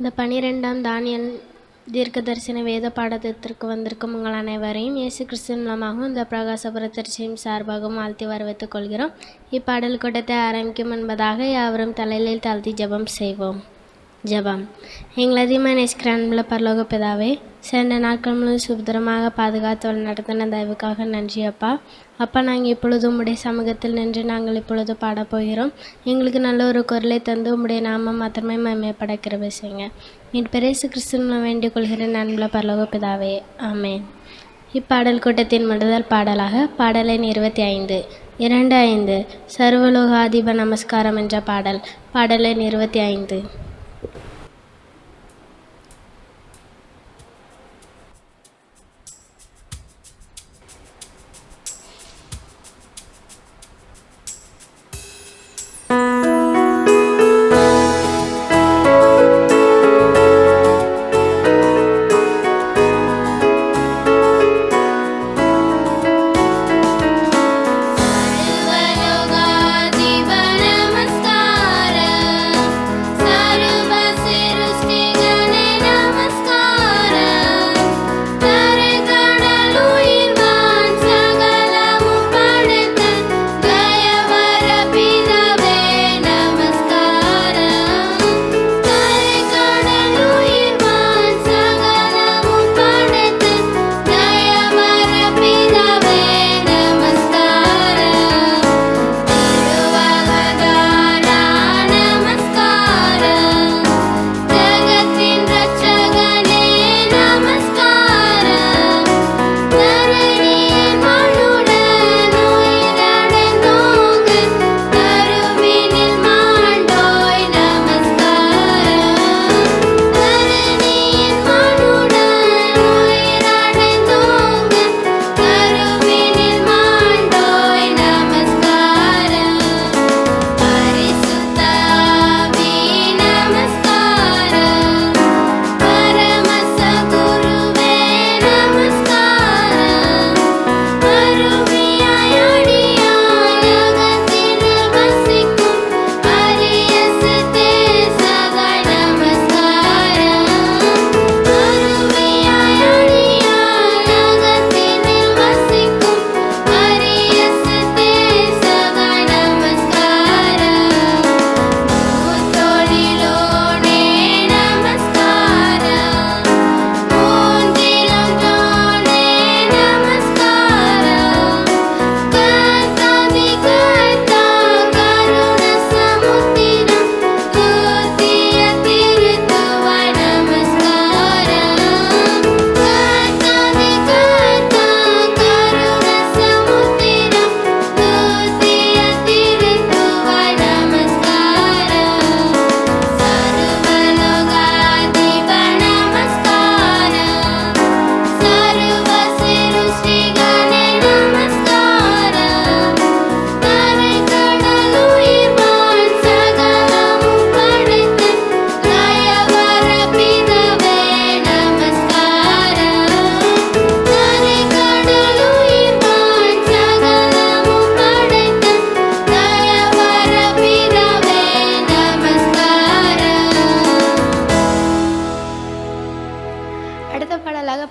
இந்த 12ஆம் தானியல் தீர்க்க தரிசன வேத பாடத்திற்கு வந்திருக்கும் உங்கள் அனைவரையும் இயேசு கிறிஸ்துவின் மூலமாகவும் இந்த பிரகாசபுர திருச்சியின் சார்பாகவும் வாழ்த்தி வரவேற்றுக் கொள்கிறோம். இப்பாடல் கூட்டத்தை ஆரம்பிக்கும் என்பதாக யாவரும் தலையில் தாழ்த்தி ஜெபம் செய்வோம். ஜெபம். எங்கள் அதிகமாக நேசிக்கிற அன்புள்ள பரலோக பிதாவே, சென்ற நாட்கள் முழுவதும் சுபத்திரமாக பாதுகாத்து நடத்தின தயவுக்காக நன்றி அப்பா. அப்பா, நாங்கள் இப்பொழுது உம்முடைய சமூகத்தில் நின்று நாங்கள் இப்பொழுது பாடப்போகிறோம். எங்களுக்கு நல்ல ஒரு குரலை தந்து உம்முடைய நாமம் மாத்திரமே மகிமைப்பட கிருபை செய்யுங்க. என் பெரியசு கிறிஸ்துவின் வேண்டிக் கொள்கிறேன் அன்புள்ள பரலோக பிதாவே, ஆமென். இப்பாடல் கூட்டத்தின் முதல் பாடலாக பாடல் எண் 25 2-5 சர்வலோகாதிப நமஸ்காரம் என்ற பாடல். பாடல் எண் 25.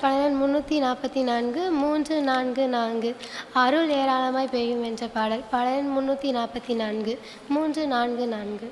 பாடல் 344 344 அருள் ஏராளமாய் பெய்யும் என்ற பாடல். பாடல் 344 344.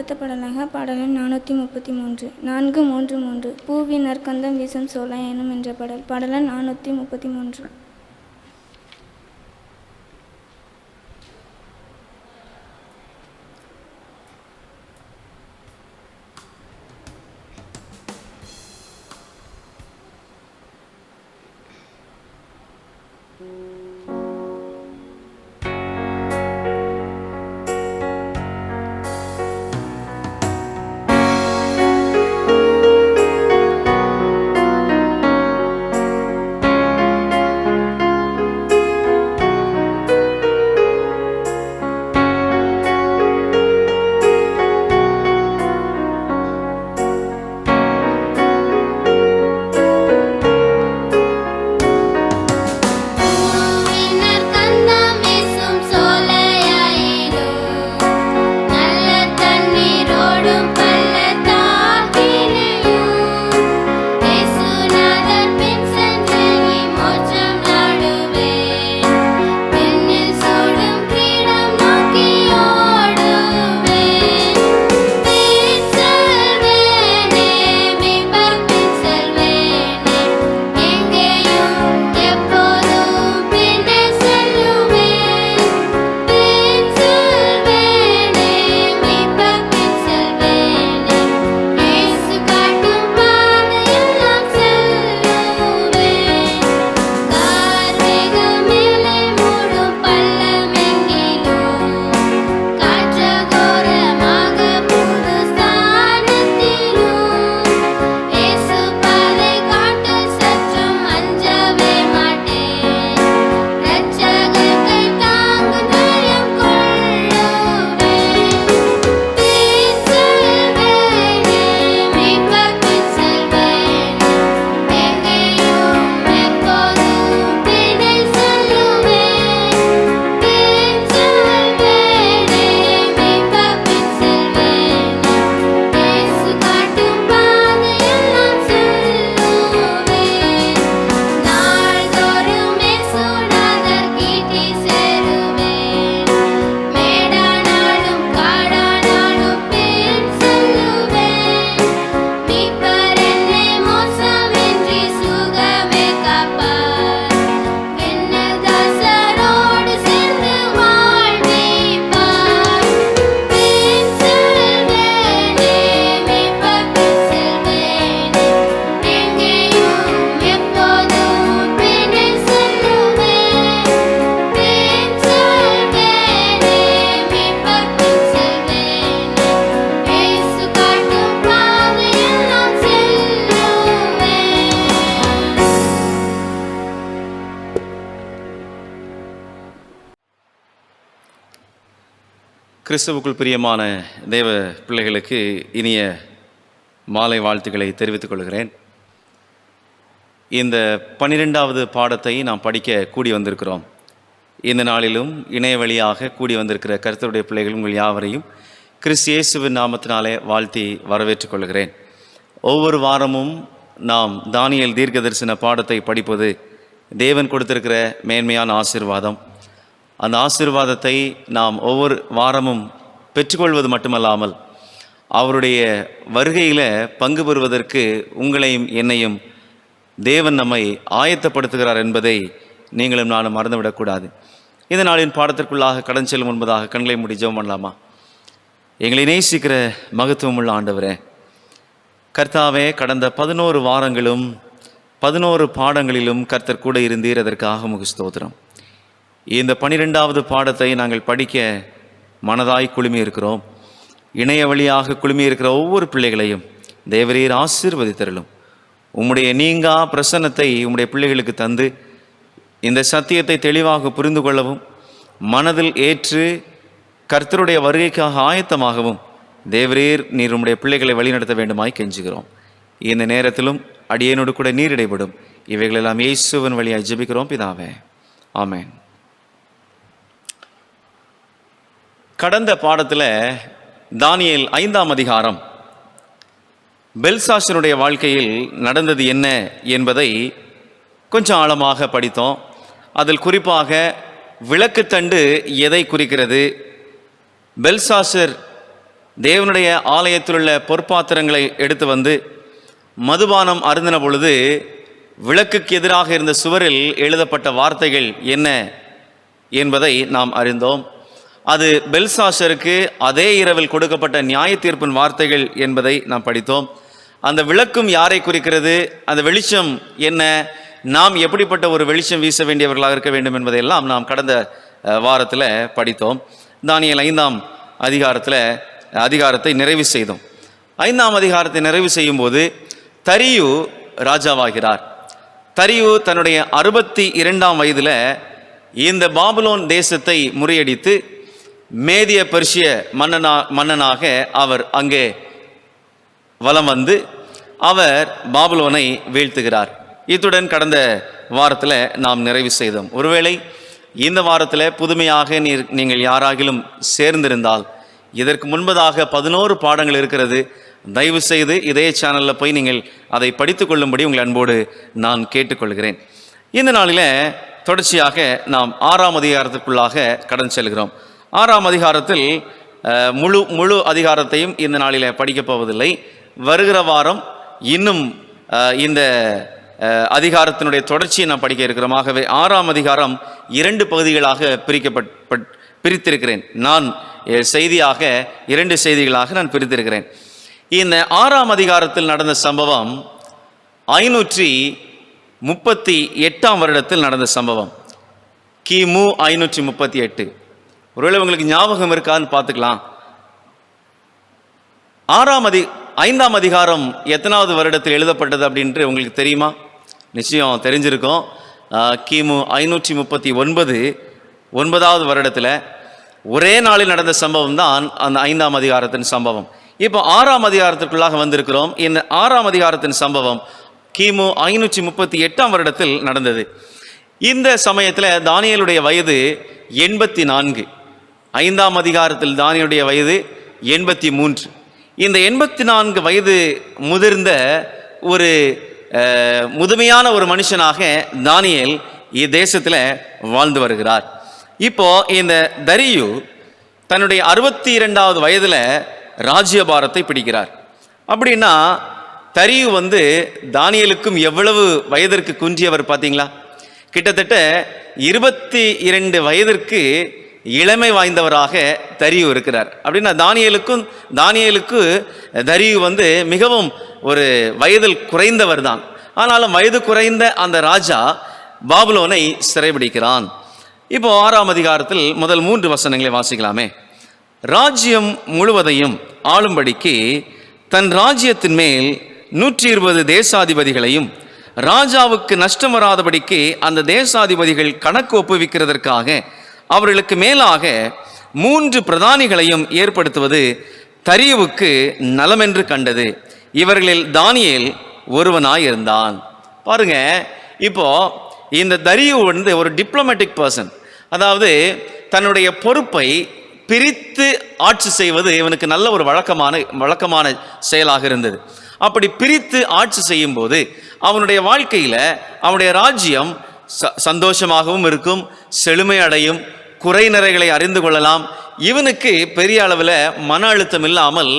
அடுத்த பாடலாக பாடல் எண் 433 4-3-3 பூவின் நற்கந்தம் வீசும் சோலை எனும் என்ற பாடல். பாடல் எண் 433. கிறிஸ்துவுக்குள் பிரியமான தேவ பிள்ளைகளுக்கு இனிய மாலை வாழ்த்துக்களை தெரிவித்துக் கொள்கிறேன். இந்த 12வது பாடத்தை நாம் படிக்க கூடி வந்திருக்கிறோம். இந்த நாளிலும் இணைய வழியாக கூடி வந்திருக்கிற கர்த்தருடைய பிள்ளைகள் உங்கள் யாவரையும் கிறிஸ்து இயேசுவின் நாமத்தினாலே வாழ்த்தி வரவேற்றுக் கொள்கிறேன். ஒவ்வொரு வாரமும் நாம் தானியேல் தீர்க்கதரிசன பாடத்தை படிப்பது தேவன் கொடுத்திருக்கிற மேன்மையான ஆசீர்வாதம். அந்த ஆசீர்வாதத்தை நாம் ஒவ்வொரு வாரமும் பெற்றுக்கொள்வது மட்டுமல்லாமல் அவருடைய வருகையில் பங்கு பெறுவதற்கு உங்களையும் என்னையும் தேவன் நம்மை ஆயத்தப்படுத்துகிறார் என்பதை நீங்களும் நானும் மறந்துவிடக்கூடாது. இந்த நாளின் பாடத்திற்குள்ளாக கடன் செல்லும் முன்பதாக கண்களை மூடி ஜெபம் பண்ணலாமா? எங்களை நேசிக்கிற மகத்துவமுள்ள ஆண்டவரே, கர்த்தாவே, கடந்த 11 வாரங்களும் 11 பாடங்களிலும் கர்த்தர் கூட இருந்தீர். அதற்காக உமக்கு ஸ்தோத்திரம். இந்த 12வது பாடத்தை நாங்கள் படிக்க மனதாய் குழுமி இருக்கிறோம். இணைய வழியாக குழுமி இருக்கிற ஒவ்வொரு பிள்ளைகளையும் தேவரீர் ஆசீர்வதித்தருளும். உம்முடைய நீங்கா பிரசன்னத்தை உம்முடைய பிள்ளைகளுக்கு தந்து இந்த சத்தியத்தை தெளிவாக புரிந்து கொள்ளவும் மனதில் ஏற்று கர்த்தருடைய வருகைக்காக ஆயத்தமாகவும் தேவரீர் நீர் உம்முடைய பிள்ளைகளை வழிநடத்த வேண்டுமாய் கெஞ்சுகிறோம். இந்த நேரத்திலும் அடியேனோடு கூட நீர் இடைபடும். இவைகளெல்லாம் இயேசுவின் வழியாய் ஜெபிக்கிறோம் பிதாவே, ஆமென். கடந்த பாடத்தில் தானியேல் 5ஆம் அதிகாரம் பெல்சாசருடைய வாழ்க்கையில் நடந்தது என்ன என்பதை கொஞ்சம் ஆழமாக படித்தோம். அதில் குறிப்பாக விளக்குத்தண்டு எதை குறிக்கிறது, பெல்சாசர் தேவனுடைய ஆலயத்தில் உள்ள பொற்பாத்திரங்களை எடுத்து வந்து மதுபானம் அருந்தின பொழுது விளக்குக்கு எதிராக இருந்த சுவரில் எழுதப்பட்ட வார்த்தைகள் என்ன என்பதை நாம் அறிந்தோம். அது பெல்சாசருக்கு அதே இரவில் கொடுக்கப்பட்ட நியாய தீர்ப்பின் வார்த்தைகள் என்பதை நாம் படித்தோம். அந்த விளக்கும் யாரை குறிக்கிறது, அந்த வெளிச்சம் என்ன, நாம் எப்படிப்பட்ட ஒரு வெளிச்சம் வீச வேண்டியவர்களாக இருக்க வேண்டும் என்பதையெல்லாம் நாம் கடந்த வாரத்தில் படித்தோம். தானியேல் 5ஆம் அதிகாரத்தை நிறைவு செய்தோம். 5ஆம் அதிகாரத்தை நிறைவு செய்யும் போது தரியு ராஜாவாகிறார். தரியு தன்னுடைய 62ஆம் வயதில் இந்த பாபிலோன் தேசத்தை முறியடித்து மேதிய பெர்ஷிய மன்னனாக அவர் அங்கே வலம் வந்து அவர் பாபிலோனை வீழ்த்துகிறார். இத்துடன் கடந்த வாரத்தில் நாம் நிறைவு செய்தோம். ஒருவேளை இந்த வாரத்தில் புதுமையாக நீங்கள் யாராகிலும் சேர்ந்திருந்தால், இதற்கு முன்பதாக 11 பாடங்கள் இருக்கிறது. தயவு செய்து இதே சேனலில் போய் நீங்கள் அதை படித்து கொள்ளும்படி உங்கள் அன்போடு நான் கேட்டுக்கொள்கிறேன். இந்த நாளில் தொடர்ச்சியாக நாம் 6ஆம் அதிகாரத்திற்குள்ளாக கடன் செல்கிறோம். 6ஆம் அதிகாரத்தில் முழு அதிகாரத்தையும் இந்த நாளில் படிக்கப் போவதில்லை. வருகிற வாரம் இன்னும் இந்த அதிகாரத்தினுடைய தொடர்ச்சியை நாம் படிக்க இருக்கிறோம். ஆகவே 6ஆம் அதிகாரம் 2 பகுதிகளாக பிரித்திருக்கிறேன். நான் செய்தியாக 2 செய்திகளாக நான் பிரித்திருக்கிறேன். இந்த 6ஆம் அதிகாரத்தில் நடந்த சம்பவம் 538ஆம் வருடத்தில் நடந்த சம்பவம். கிமு 538. ஒருவேளை உங்களுக்கு ஞாபகம் இருக்கான்னு பார்த்துக்கலாம். 5ஆம் அதிகாரம் எத்தனாவது வருடத்தில் எழுதப்பட்டது அப்படின்ட்டு உங்களுக்கு தெரியுமா? நிச்சயம் தெரிஞ்சிருக்கும். கிமு 539 9வது வருடத்தில் ஒரே நாளில் நடந்த சம்பவம் தான் அந்த 5ஆம் அதிகாரத்தின் சம்பவம். இப்போ 6ஆம் அதிகாரத்திற்குள்ளாக வந்திருக்கிறோம். இந்த 6ஆம் அதிகாரத்தின் சம்பவம் கிமு 538ஆம் வருடத்தில் நடந்தது. இந்த சமயத்தில் தானியேலுடைய வயது 84. 5ஆம் அதிகாரத்தில் தானியேலுடைய வயது 83. இந்த 84 வயது முதிர்ந்த ஒரு முதுமையான ஒரு மனுஷனாக தானியேல் இத்தேசத்தில் வாழ்ந்து வருகிறார். இப்போ இந்த தரியு தன்னுடைய 62வது வயதில் ராஜ்யபாரத்தை பிடிக்கிறார். அப்படின்னா தரியு தானியேலுக்கும் எவ்வளவு வயதிற்கு குன்றியவர் பார்த்தீங்களா? கிட்டத்தட்ட 22 வயதிற்கு இளமை வாய்ந்தவராக தரியு இருக்கிறார். அப்படின்னா தானியேலுக்கு தரியு மிகவும் ஒரு வயதில் குறைந்தவர் தான். ஆனாலும் வயது குறைந்த அந்த ராஜா பாபிலோனை சிறைபிடிக்கிறான். இப்போ 6ஆம் அதிகாரத்தில் முதல் 3 வசனங்களை வாசிக்கலாமே. ராஜ்யம் முழுவதையும் ஆளும்படிக்கு தன் ராஜ்யத்தின் மேல் 120 தேசாதிபதிகளையும் ராஜாவுக்கு நஷ்டம் வராதபடிக்கு அந்த தேசாதிபதிகள் கணக்கு ஒப்புவிக்கிறதற்காக அவர்களுக்கு மேலாக 3 பிரதானிகளையும் ஏற்படுத்துவது தரியுவுக்கு நலமென்று கண்டது. இவர்களில் தானியேல் ஒருவனாயிருந்தான். பாருங்க, இப்போ இந்த தரியு ஒரு டிப்ளமேட்டிக் பர்சன். அதாவது தன்னுடைய பொறுப்பை பிரித்து ஆட்சி செய்வது இவனுக்கு நல்ல ஒரு வழக்கமான செயலாக இருந்தது. அப்படி பிரித்து ஆட்சி செய்யும் போது அவனுடைய வாழ்க்கையில் அவனுடைய ராஜ்யம் சந்தோஷமாகவும் இருக்கும், செழுமை அடையும், குறை நிறைகளை அறிந்து கொள்ளலாம். இவனுக்கு பெரிய அளவில் மன அழுத்தம் இல்லாமல்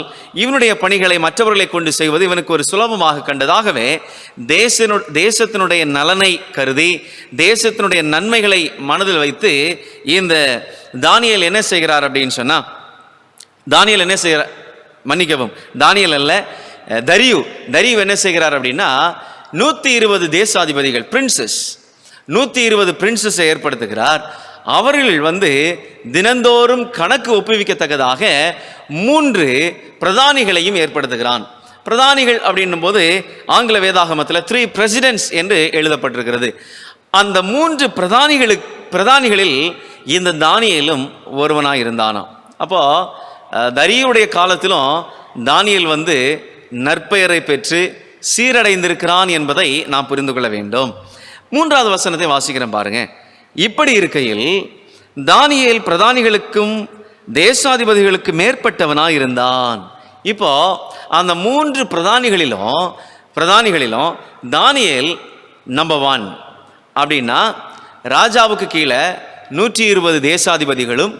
இவனுடைய பணிகளை மற்றவர்களை கொண்டு செய்வது இவனுக்கு ஒரு சுலபமாக கண்டதாகவே தேசத்தினுடைய நலனை கருதி தேசத்தினுடைய நன்மைகளை மனதில் வைத்து இந்த தானியேல் என்ன செய்கிறார் அப்படின்னு சொன்னா, தானியேல் என்ன செய்கிறார், மன்னிக்கவும், தானியேல் அல்ல, தரியு என்ன செய்கிறார் அப்படின்னா 120 தேசாதிபதிகள், பிரின்சஸ், 120 பிரின்சஸை ஏற்படுத்துகிறார். அவர்கள் தினந்தோறும் கணக்கு ஒப்புவிக்கத்தக்கதாக 3 பிரதானிகளையும் ஏற்படுத்துகிறான். பிரதானிகள் அப்படின்னும் போது ஆங்கில வேதாகமத்தில் 3 பிரசிடென்ட்ஸ் என்று எழுதப்பட்டிருக்கிறது. அந்த 3 பிரதானிகளில் இந்த தானியேலும் ஒருவனாக இருந்தானாம். அப்போ தரியுடைய காலத்திலும் தானியேல் நற்பெயரை பெற்று சீரடைந்திருக்கிறான் என்பதை நாம் புரிந்து கொள்ள வேண்டும். 3வது வசனத்தை வாசிக்கிறேன் பாருங்க. இப்படி இருக்கையில் தானியேல் பிரதானிகளுக்கும் தேசாதிபதிகளுக்கு மேற்பட்டவனாய் இருந்தான். இப்போ அந்த 3 பிரதானிகளிலும் தானியேல் நம்பர் 1. அப்படின்னா ராஜாவுக்கு கீழே 120 தேசாதிபதிகளும்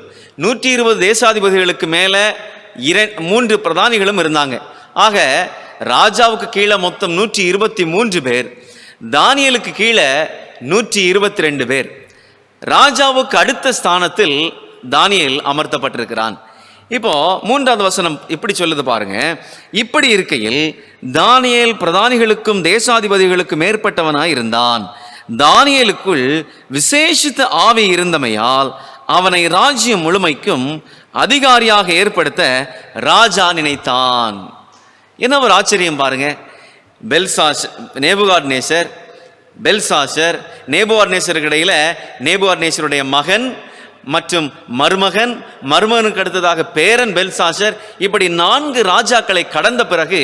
120 தேசாதிபதிகளுக்கு மேலே மூன்று பிரதானிகளும் இருந்தாங்க. ஆக ராஜாவுக்கு கீழே மொத்தம் 123 பேர், தானியேலுக்கு கீழே 122 பேர். ராஜாவுக்கு அடுத்த ஸ்தானத்தில் தானியேல் அமர்த்தப்பட்டிருக்கிறான். இப்போ 3வது வசனம் இப்படி சொல்லுது பாருங்க. இப்படி இருக்கையில் தானியேல் பிரதானிகளுக்கும் தேசாதிபதிகளுக்கும் மேற்பட்டவனாய் இருந்தான். தானியேலுக்குள் விசேஷித்த ஆவி இருந்தமையால் அவனை ராஜ்யம் முழுமைக்கும் அதிகாரியாக ஏற்படுத்த ராஜா நினைத்தான். என்ன ஒரு ஆச்சரியம் பாருங்க. நேபுகாத்நேசர், பெல்சாசர், நேபுகாத்நேசருக்கு இடையில நேபுகாத்நேசருடைய மகன் மற்றும் மருமகன், மருமகனுக்கு அடுத்ததாக பேரன் பெல்சாசர், இப்படி 4 ராஜாக்களை கடந்த பிறகு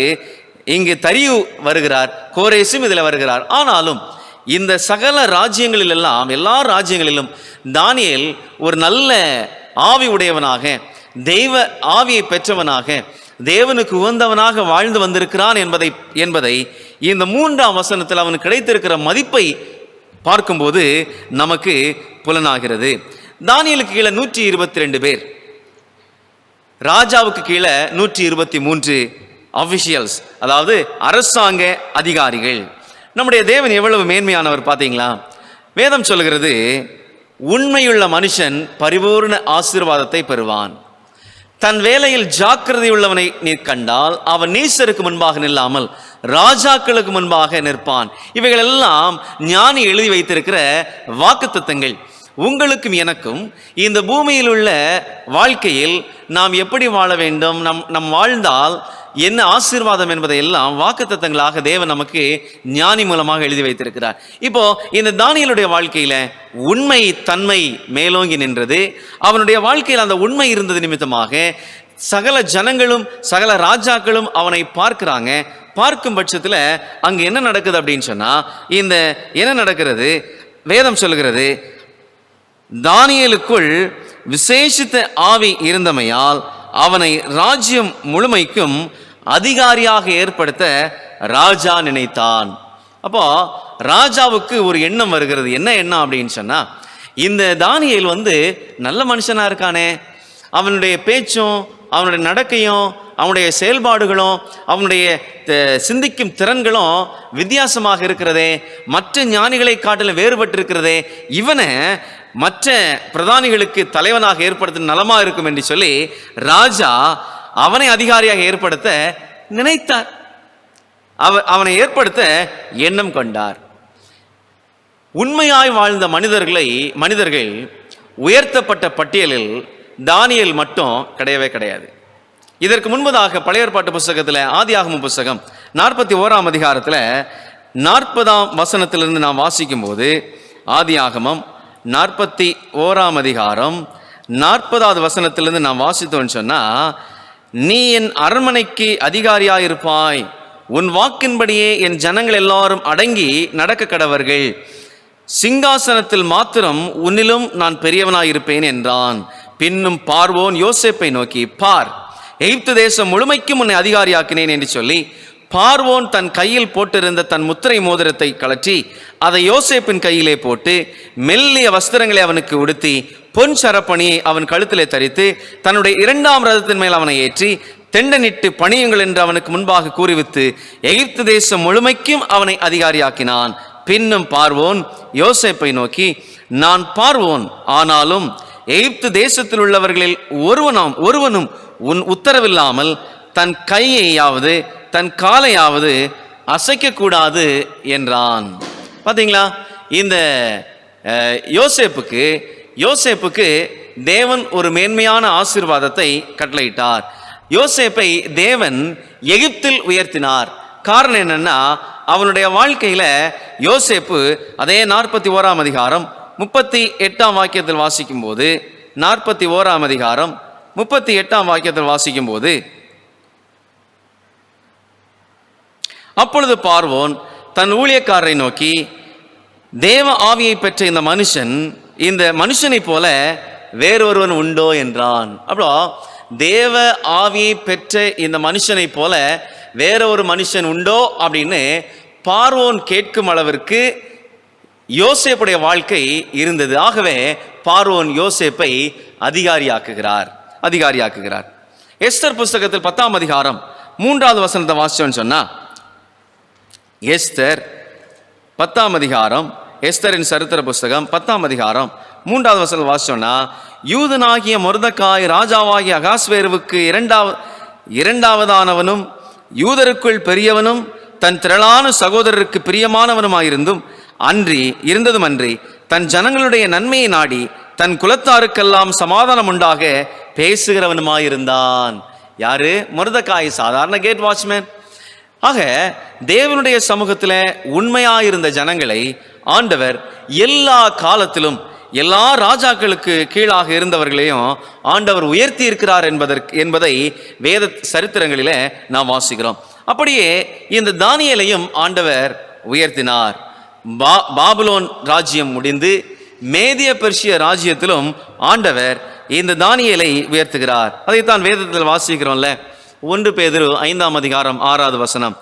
இங்கு தரியு வருகிறார், கோரேசும் இதில் வருகிறார். ஆனாலும் இந்த சகல ராஜ்யங்களில் எல்லாம், எல்லா ராஜ்யங்களிலும் தானியேல் ஒரு நல்ல ஆவி உடையவனாக, தெய்வ ஆவியை பெற்றவனாக, தேவனுக்கு உகந்தவனாக வாழ்ந்து வந்திருக்கிறான் என்பதை இந்த 3ஆம் வசனத்தில் அவனுக்கு கிடைத்திருக்கிற மதிப்பை பார்க்கும்போது நமக்கு புலனாகிறது. தானியேலுக்கு கீழே 122 பேர், ராஜாவுக்கு கீழே 123 அபிஷியல்ஸ், அதாவது அரசாங்க அதிகாரிகள். நம்முடைய தேவன் எவ்வளவு மேன்மையானவர் பார்த்தீங்களா? வேதம் சொல்கிறது, உண்மையுள்ள மனுஷன் பரிபூர்ண ஆசீர்வாதத்தை பெறுவான். தன் வேலையில் ஜாக்கிரதை உள்ளவனை நீர் கண்டால் அவன் நீசருக்கு முன்பாக நில்லாமல் ராஜாக்களுக்கு முன்பாக நிற்பான். இவைகள் எல்லாம் ஞானி எழுதி வைத்திருக்கிற வாக்குத்தத்தங்கள். உங்களுக்கும் எனக்கும் இந்த பூமியில் உள்ள வாழ்க்கையில் நாம் எப்படி வாழ வேண்டும், நம் வாழ்ந்தால் என்ன ஆசீர்வாதம் என்பதை எல்லாம் வாக்குத்தத்தங்களாக தேவன் நமக்கு ஞானி மூலமாக எழுதி வைத்திருக்கிறார். இப்போ இந்த தானியேலுடைய வாழ்க்கையில உண்மை தன்மை மேலோங்கி நின்றது. அவனுடைய வாழ்க்கையில் அந்த உண்மை இருந்தது நிமித்தமாக சகல ஜனங்களும் சகல ராஜாக்களும் அவனை பார்க்கிறாங்க. பார்க்கும் பட்சத்தில் அங்கு என்ன நடக்குது அப்படின்னு சொன்னா, இந்த என்ன நடக்கிறது, வேதம் சொல்லுகிறது, தானியேலுக்குள் விசேஷித்த ஆவி இருந்தமையால் அவனை ராஜ்யம் முழுமைக்கும் அதிகாரியாக ஏற்படுத்த ராஜா நினைத்தான். அப்போ ராஜாவுக்கு ஒரு எண்ணம் வருகிறது. என்ன எண்ணம் அப்படின்னு சொன்னா, இந்த தானியேல் நல்ல மனுஷனா இருக்கானே, அவனுடைய பேச்சும் அவனுடைய நடக்கையும் அவனுடைய செயல்பாடுகளும் அவனுடைய சிந்திக்கும் திறன்களும் வித்தியாசமாக இருக்கிறதே, மற்ற ஞானிகளை காட்டிலும் வேறுபட்டு இருக்கிறதே, இவனை மற்ற பிரதானிகளுக்கு தலைவனாக ஏற்படுத்த நலமா இருக்கும் என்று சொல்லி ராஜா அவனை அதிகாரியாக ஏற்படுத்த நினைத்தார். அவனை ஏற்படுத்த எண்ணம் கொண்டார். உண்மையாய் வாழ்ந்த மனிதர்கள் உயர்த்தப்பட்ட பட்டியலில் தானியேல் மட்டும் கிடையவே கிடையாது. இதற்கு முன்பதாக பழைய ஏற்பாட்டு புஸ்தகத்தில் ஆதியாகமம் புஸ்தகம் 41ஆம் அதிகாரத்தில் 40ஆம் வசனத்திலிருந்து நாம் வாசிக்கும் போது, ஆதியாகமம் 41ஆம் அதிகாரம் 40வது வசனத்திலிருந்து நாம் வாசித்தோன்னு சொன்னா, நீ என் அரண்மனைக்கு அதிகாரியாயிருப்பாய், உன் வாக்கின்படியே என் ஜனங்கள் எல்லாரும் அடங்கி நடக்க கடவர்கள், சிங்காசனத்தில் மாத்திரம் உன்னிலும் நான் பெரியவனாயிருப்பேன் என்றான். பின்னும் பார்வோன் யோசேப்பை நோக்கி, பார், எகிப்து தேசம் முழுமைக்கும் உன்னை அதிகாரியாக்கினேன் என்று சொல்லி பார்வோன் தன் கையில் போட்டிருந்த தன் முத்திரை மோதிரத்தை கழற்றி அதை யோசேப்பின் கையிலே போட்டு மெல்லிய வஸ்திரங்களை அவனுக்கு உடுத்தி பொன் சரப்பணியை அவன் கழுத்திலே தரித்து தன்னுடைய 2ஆம் ரதத்தின் மேல் அவனை ஏற்றி தெண்டனிட்டு பணியுங்கள் என்று அவனுக்கு முன்பாக கூறிவித்து எகிப்து தேசம் முழுமைக்கும் அவனை அதிகாரியாக்கினான். பின்னும் பார்வோன் யோசேப்பை நோக்கி, நான் பார்வோன், ஆனாலும் எகிப்து தேசத்தில் உள்ளவர்களில் ஒருவனும் உன் உத்தரவில்லாமல் தன் கையையாவது தன் காலையாவது அசைக்கக்கூடாது என்றான். பார்த்தீங்களா, இந்த யோசேப்புக்கு தேவன் ஒரு மேன்மையான ஆசீர்வாதத்தை கட்டளையிட்டார். யோசேப்பை தேவன் எகிப்தில் உயர்த்தினார். காரணம் என்னன்னா, அவனுடைய வாழ்க்கையில யோசேப்பு அதே 41ஆம் அதிகாரம் 38ஆம் வாக்கியத்தில் வாசிக்கும் போது, 41ஆம் அதிகாரம் 38ஆம் வாக்கியத்தில் வாசிக்கும் போது, அப்பொழுது பார்வோன் தன் ஊழியக்காரரை நோக்கி, தேவ ஆவியை பெற்ற இந்த மனுஷனை போல வேறொருவன் உண்டோ என்றான். அப்போ தேவ ஆவியை பெற்ற இந்த மனுஷனை போல வேற ஒரு மனுஷன் உண்டோ அப்படின்னு பார்வோன் கேட்கும் அளவிற்கு யோசேப்புடைய வாழ்க்கை இருந்தது. ஆகவே பார்வோன் யோசேப்பை அதிகாரியாக்குகிறார். எஸ்தர் புஸ்தகத்தில் 10ஆம் அதிகாரம் 3வது வசனத்தை வாசிச்சோன்னு சொன்னா, எஸ்தர் 10ஆம் அதிகாரம், எஸ்தரின் சரித்திர புஸ்தகம் 10ஆம் அதிகாரம் 3வது வசனம் வாசிச்சோன்னா, யூதனாகிய மொர்தெகாய் ராஜாவாகிய அகாஸ்வேருவுக்கு இரண்டாவதானவனும் யூதருக்குள் பெரியவனும் தன் திரளான சகோதரருக்கு பிரியமானவனுமாயிருந்தும் இருந்ததுமன்றி தன் ஜனங்களுடைய நன்மையை நாடி தன் குலத்தாருக்கெல்லாம் சமாதானம் உண்டாக பேசுகிறவனுமாயிருந்தான். யாரு? மொர்தெகாய், சாதாரண கேட் வாட்ச்மேன். ஆக தேவனுடைய சமூகத்தில் உண்மையாயிருந்த ஜனங்களை ஆண்டவர் எல்லா காலத்திலும் எல்லா ராஜாக்களுக்கு கீழாக இருந்தவர்களையும் ஆண்டவர் உயர்த்தி இருக்கிறார் என்பதை வேத சரித்திரங்களிலே நாம் வாசிக்கிறோம். அப்படியே இந்த தானியேலையும் ஆண்டவர் உயர்த்தினார். பாபிலோன் ராஜ்யம் முடிந்து மேதிய பெர்ஷிய ராஜ்யத்திலும் ஆண்டவர் இந்த தானியேலை உயர்த்துகிறார். அதைத்தான் வேதத்தில் வாசிக்கிறோம்ல. 1 பேதுரு 5ஆம் அதிகாரம் 6வது வசனம்,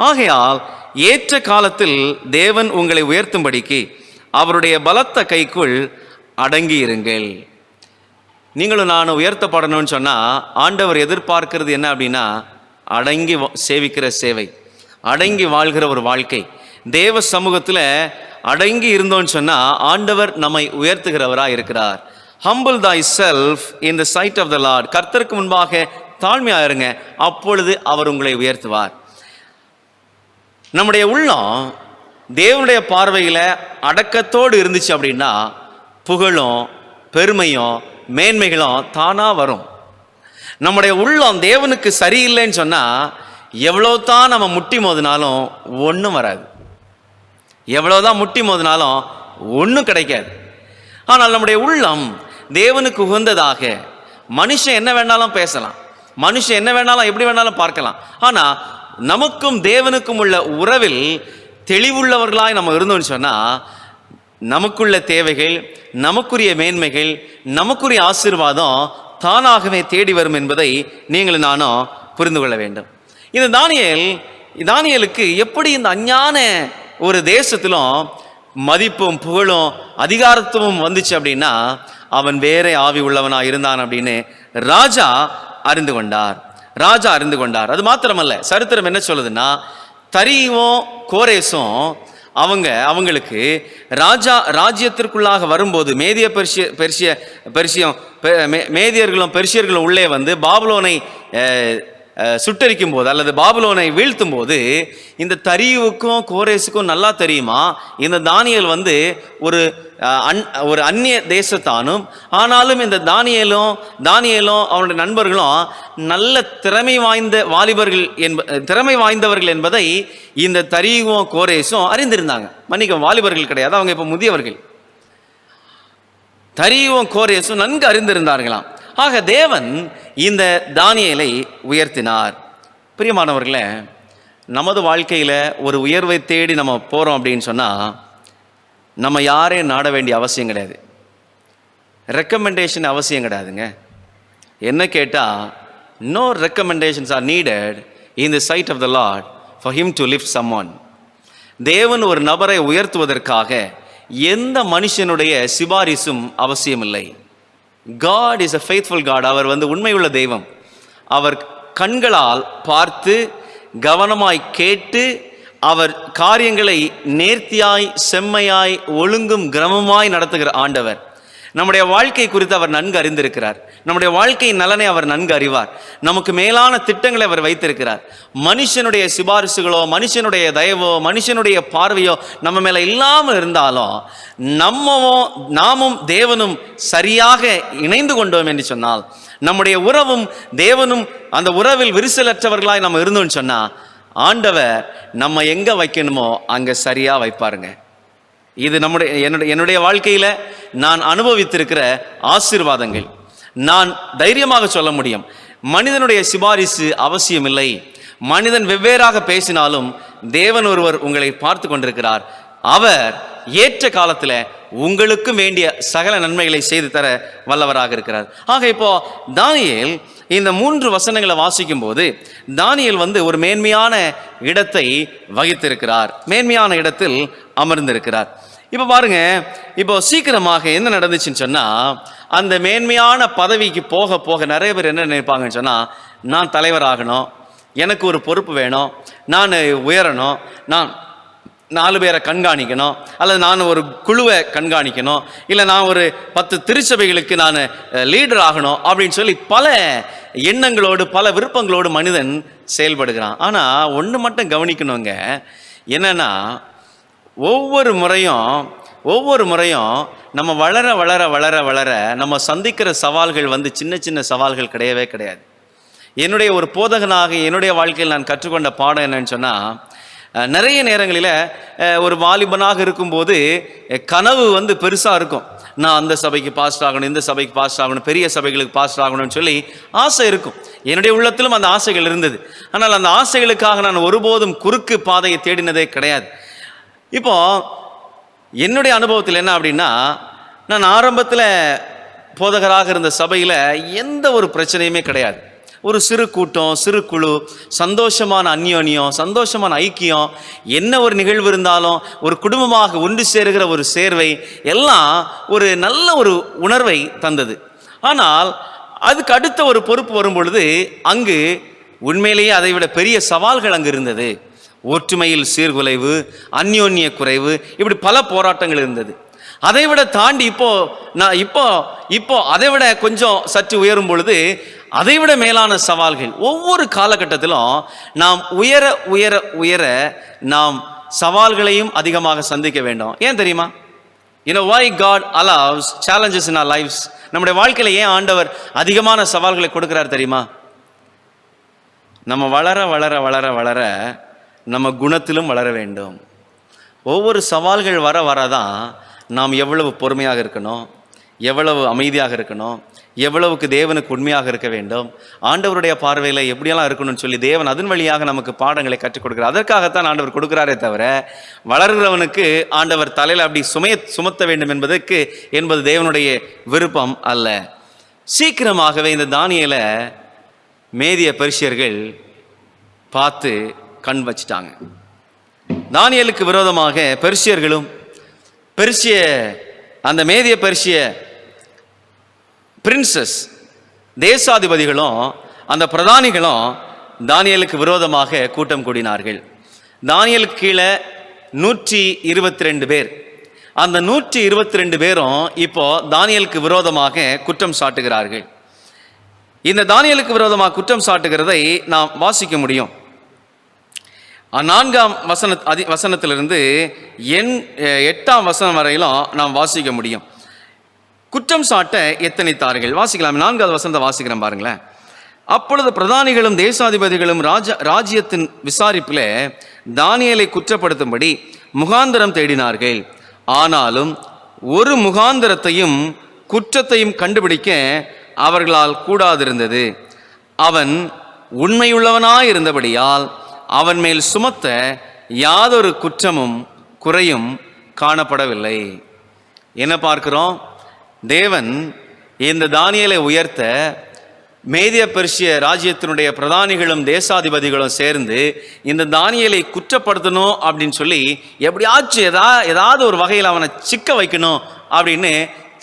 ஆகையால் ஏற்ற காலத்தில் தேவன் உங்களை உயர்த்தும்படிக்கு அவருடைய பலத்த கைக்குள் அடங்கி இருங்கள். நீங்களும் நானும் உயர்த்தப்படணும்னு சொன்னா ஆண்டவர் எதிர்பார்க்கிறது என்ன அப்படின்னா, அடங்கி சேவிக்கிற சேவை, அடங்கி வாழ்கிற ஒரு வாழ்க்கை. தேவ சமூகத்தில் அடங்கி இருந்தோன்னு சொன்னா ஆண்டவர் நம்மை உயர்த்துகிறவராக இருக்கிறார். Humble thyself in the sight of the Lord. கர்த்தருக்கு முன்பாக தாழ்மையாக இருங்க, அப்பொழுது அவர் உங்களை உயர்த்துவார். நம்முடைய உள்ளம் தேவனுடைய பார்வையில் அடக்கத்தோடு இருந்துச்சு அப்படின்னா புகழும் பெருமையும் மேன்மைகளும் தானாக வரும். நம்முடைய உள்ளம் தேவனுக்கு சரியில்லைன்னு சொன்னால் எவ்வளோ தான் நம்ம முட்டி மோதினாலும் ஒன்றும் வராது, எவ்வளோதான் முட்டி மோதினாலும் ஒன்றும் கிடைக்காது. ஆனால் நம்முடைய உள்ளம் தேவனுக்கு உகந்ததாக, மனுஷன் என்ன வேணாலும் பேசலாம், மனுஷன் என்ன வேணாலும் எப்படி வேணாலும் பார்க்கலாம், ஆனால் நமக்கும் தேவனுக்கும் உள்ள உறவில் தெளிவுள்ளவர்களாய் நம்ம இருந்தோம்னு சொன்னால் நமக்குள்ள தேவைகள், நமக்குரிய மேன்மைகள், நமக்குரிய ஆசீர்வாதம் தானாகவே தேடி வரும் என்பதை நீங்களும் நானும் புரிந்து கொள்ள வேண்டும். இந்த தானியேலுக்கு எப்படி இந்த அஞ்ஞான ஒரு தேசத்திலும் மதிப்பும் புகழும் அதிகாரத்துவம் வந்துச்சு அப்படின்னா அவன் வேற ஆவி உள்ளவனாக இருந்தான் அப்படின்னு ராஜா அறிந்து கொண்டார். அது மாத்திரமல்ல, சரித்திரம் என்ன சொல்லுதுன்னா, தரியும் கோரேசும் அவங்களுக்கு ராஜ்யத்திற்குள்ளாக வரும்போது மேதியர்களும் பெர்ஷியர்களும் உள்ளே வந்து பாபிலோனை சுட்டரிக்கும் போது அல்லது பாபிலோனை வீழ்த்தும் போது இந்த தரியுவுக்கும் கோரேசுக்கும் நல்லா தெரியுமா, இந்த தானியேல் வந்து ஒரு அந்நிய தேசத்தானும், ஆனாலும் இந்த தானியேலும் அவனுடைய நண்பர்களும் நல்ல திறமை வாய்ந்தவர்கள் என்பதை இந்த தரியும் கோரேசும் அறிந்திருந்தாங்க. மன்னிக்கும், வாலிபர்கள் கிடையாது, அவங்க இப்போ முதியவர்கள். தரியும் கோரேசும் நன்கு அறிந்திருந்தார்களாம். ஆக தேவன் இந்த தானியேலை உயர்த்தினார். பிரியமானவர்களே, நமது வாழ்க்கையில் ஒரு உயர்வை தேடி நம்ம போகிறோம் அப்படின்னு சொன்னால் நம்ம யாரையும் நாட வேண்டிய அவசியம் கிடையாது, ரெக்கமெண்டேஷன் அவசியம் கிடையாதுங்க. என்ன கேட்டால், no recommendations are needed in the side of the lord for him to lift someone. தேவன் ஒரு நபரை உயர்த்துவதற்காக எந்த மனுஷனுடைய சிபாரிசும் அவசியமில்லை. God is a faithful God. அவர் உண்மையுள்ள தெய்வம். அவர் கண்களால் பார்த்து கவனமாய் கேட்டு அவர் காரியங்களை நேர்த்தியாய் செம்மையாய் ஒழுங்கும் கிரமமாய் நடத்துகிற ஆண்டவர். நம்முடைய வாழ்க்கை குறித்து அவர் நன்கு அறிந்திருக்கிறார். நம்முடைய வாழ்க்கையின் நலனை அவர் நன்கு அறிவார். நமக்கு மேலான திட்டங்களை அவர் வைத்திருக்கிறார். மனுஷனுடைய சிபாரிசுகளோ மனுஷனுடைய தயவோ மனுஷனுடைய பார்வையோ நம்ம மேலே இல்லாமல் இருந்தாலும் நாமும் தேவனும் சரியாக இணைந்து கொண்டோம் என்று சொன்னால், நம்முடைய உறவும் தேவனும் அந்த உறவில் விரிசலற்றவர்களாய் நம்ம இருந்தோம்னு சொன்னால், ஆண்டவர் நம்ம எங்கே வைக்கணுமோ அங்கே சரியாக வைப்பாருங்க. இது என்னுடைய வாழ்க்கையில் நான் அனுபவித்திருக்கிற ஆசீர்வாதங்கள். நான் தைரியமாக சொல்ல முடியும், மனிதனுடைய சிபாரிசு அவசியமில்லை. மனிதன் வெவ்வேறாக பேசினாலும் தேவன் ஒருவர் உங்களை பார்த்து கொண்டிருக்கிறார். அவர் ஏற்ற காலத்தில் உங்களுக்கு வேண்டிய சகல நன்மைகளை செய்து தர வல்லவராக இருக்கிறார். ஆக இப்போ தானியேல் இந்த 3 வசனங்களை வாசிக்கும் போது தானியேல் ஒரு மேன்மையான இடத்தை வகித்திருக்கிறார், மேன்மையான இடத்தில் அமர்ந்திருக்கிறார். இப்போ பாருங்க, இப்போ சீக்கிரமாக என்ன நடந்துச்சுன்னு சொன்னால், அந்த மேன்மையான பதவிக்கு போக போக நிறைய பேர் என்ன நினைப்பாங்கன்னு சொன்னால், நான் தலைவராகணும், எனக்கு ஒரு பொறுப்பு வேணும், நான் உயரணும், நான் 4 பேரை கண்காணிக்கணும், அல்லது நான் ஒரு குழுவை கண்காணிக்கணும், இல்லை நான் ஒரு 10 திருச்சபைகளுக்கு நான் லீடர் ஆகணும் அப்படின்னு சொல்லி பல எண்ணங்களோடு பல விருப்பங்களோடு மனிதன் செயல்படுகிறான். ஆனால் ஒன்று மட்டும் கவனிக்கணுங்க, என்னன்னா ஒவ்வொரு முறையும் நம்ம வளர வளர வளர வளர நம்ம சந்திக்கிற சவால்கள் வந்து சின்ன சின்ன சவால்கள் கிடையவே கிடையாது. என்னுடைய ஒரு போதகனாக என்னுடைய வாழ்க்கையில் நான் கற்றுக்கொண்ட பாடம் என்னன்னு சொன்னால், நிறைய நேரங்களில் ஒரு வாலிபனாக இருக்கும்போது கனவு வந்து பெருசாக இருக்கும். நான் அந்த சபைக்கு பாஸ்ட் ஆகணும், இந்த சபைக்கு பாஸ்ட் ஆகணும், பெரிய சபைகளுக்கு பாஸ்ட் ஆகணும்னு சொல்லி ஆசை இருக்கும். என்னுடைய உள்ளத்திலும் அந்த ஆசைகள் இருந்தது. ஆனால் அந்த ஆசைகளுக்காக நான் ஒருபோதும் குறுக்கு பாதையை தேடினதே கிடையாது. இப்போ என்னுடைய அனுபவத்தில் என்ன அப்படின்னா, நான் ஆரம்பத்தில் போதகராக இருந்த சபையில் எந்த ஒரு பிரச்சனையுமே கிடையாது. ஒரு சிறு கூட்டம், சிறு குழு, சந்தோஷமான அந்யோன்யம், சந்தோஷமான ஐக்கியம், என்ன ஒரு நிகழ்வு இருந்தாலும் ஒரு குடும்பமாக ஒன்று சேருகிற ஒரு சேர்வை, எல்லாம் ஒரு நல்ல ஒரு உணர்வை தந்தது. ஆனால் அதுக்கு அடுத்த ஒரு பொறுப்பு வரும் பொழுது அங்கு உண்மையிலேயே அதை விட பெரிய சவால்கள் அங்கு இருந்தது. ஒற்றுமையில் சீர்குலைவு, அந்யோன்ய குறைவு, இப்படி பல போராட்டங்கள் இருந்தது. அதை விட தாண்டி இப்போ அதை விட கொஞ்சம் சற்று உயரும் பொழுது அதைவிட மேலான சவால்கள். ஒவ்வொரு காலகட்டத்திலும் நாம் உயர உயர உயர நாம் சவால்களையும் அதிகமாக சந்திக்க வேண்டும். ஏன் தெரியுமா? why God allows challenges in our lives? நம்முடைய வாழ்க்கையில் ஏன் ஆண்டவர் அதிகமான சவால்களை கொடுக்கிறார் தெரியுமா? நம்ம வளர வளர வளர வளர நம்ம குணத்திலும் வளர வேண்டும். ஒவ்வொரு சவால்கள் வர வரதான் நாம் எவ்வளவு பொறுமையாக இருக்கணும், எவ்வளவு அமைதியாக இருக்கணும், எவ்வளவுக்கு தேவனுக்கு உண்மையாக இருக்க வேண்டும், ஆண்டவருடைய பார்வையில் எப்படியெல்லாம் இருக்கணும்னு சொல்லி தேவன் அதன் வழியாக நமக்கு பாடங்களை கற்றுக் கொடுக்கிறார். அதற்காகத்தான் ஆண்டவர் கொடுக்கிறாரே தவிர வளர்கிறவனுக்கு ஆண்டவர் தலையில் அப்படி சுமத்த வேண்டும் என்பது தேவனுடைய விருப்பம் அல்ல. சீக்கிரமாகவே இந்த தானியேலை மேதிய பெர்சியர்கள் பார்த்து கண் வச்சிட்டாங்க. தானியேலுக்கு விரோதமாக பெர்சியர்களும் அந்த மேதிய பெர்சிய பிரின்சஸ் தேசாதிபதிகளும் அந்த பிரதானிகளும் தானியேலுக்கு விரோதமாக கூட்டம் கூடினார்கள். தானியேலுக்கு கீழே 122 பேர். அந்த 122 பேரும் இப்போ தானியேலுக்கு விரோதமாக குற்றம் சாட்டுகிறார்கள். இந்த தானியேலுக்கு விரோதமாக குற்றம் சாட்டுகிறதை நாம் வாசிக்க முடியும். 4ஆம் வசனத்திலிருந்து 8ஆம் வசனம் வரையிலும் நாம் வாசிக்க முடியும். குற்றம் சாட்ட எத்தனைத்தார்கள். வாசிக்கலாம். 4வது வசனத்தை வாசிக்கிறேன் பாருங்களேன். அப்பொழுது பிரதானிகளும் தேசாதிபதிகளும் ராஜ்யத்தின் விசாரிப்பில் தானியேலை குற்றப்படுத்தும்படி முகாந்திரம் தேடினார்கள். ஆனாலும் ஒரு முகாந்திரத்தையும் குற்றத்தையும் கண்டுபிடிக்க அவர்களால் கூடாதிருந்தது. அவன் உண்மையுள்ளவனாயிருந்தபடியால் அவன் மேல் சுமத்த யாதொரு குற்றமும் குறையும் காணப்படவில்லை. என்ன பார்க்கிறோம்? தேவன் இந்த தானியேலை உயர்த்த மேதிய பெர்சிய ராஜ்யத்தினுடைய பிரதானிகளும் தேசாதிபதிகளும் சேர்ந்து இந்த தானியேலை குற்றப்படுத்தணும் அப்படின்னு சொல்லி எப்படியாச்சும் ஏதாவது ஒரு வகையில் அவனை சிக்க வைக்கணும் அப்படின்னு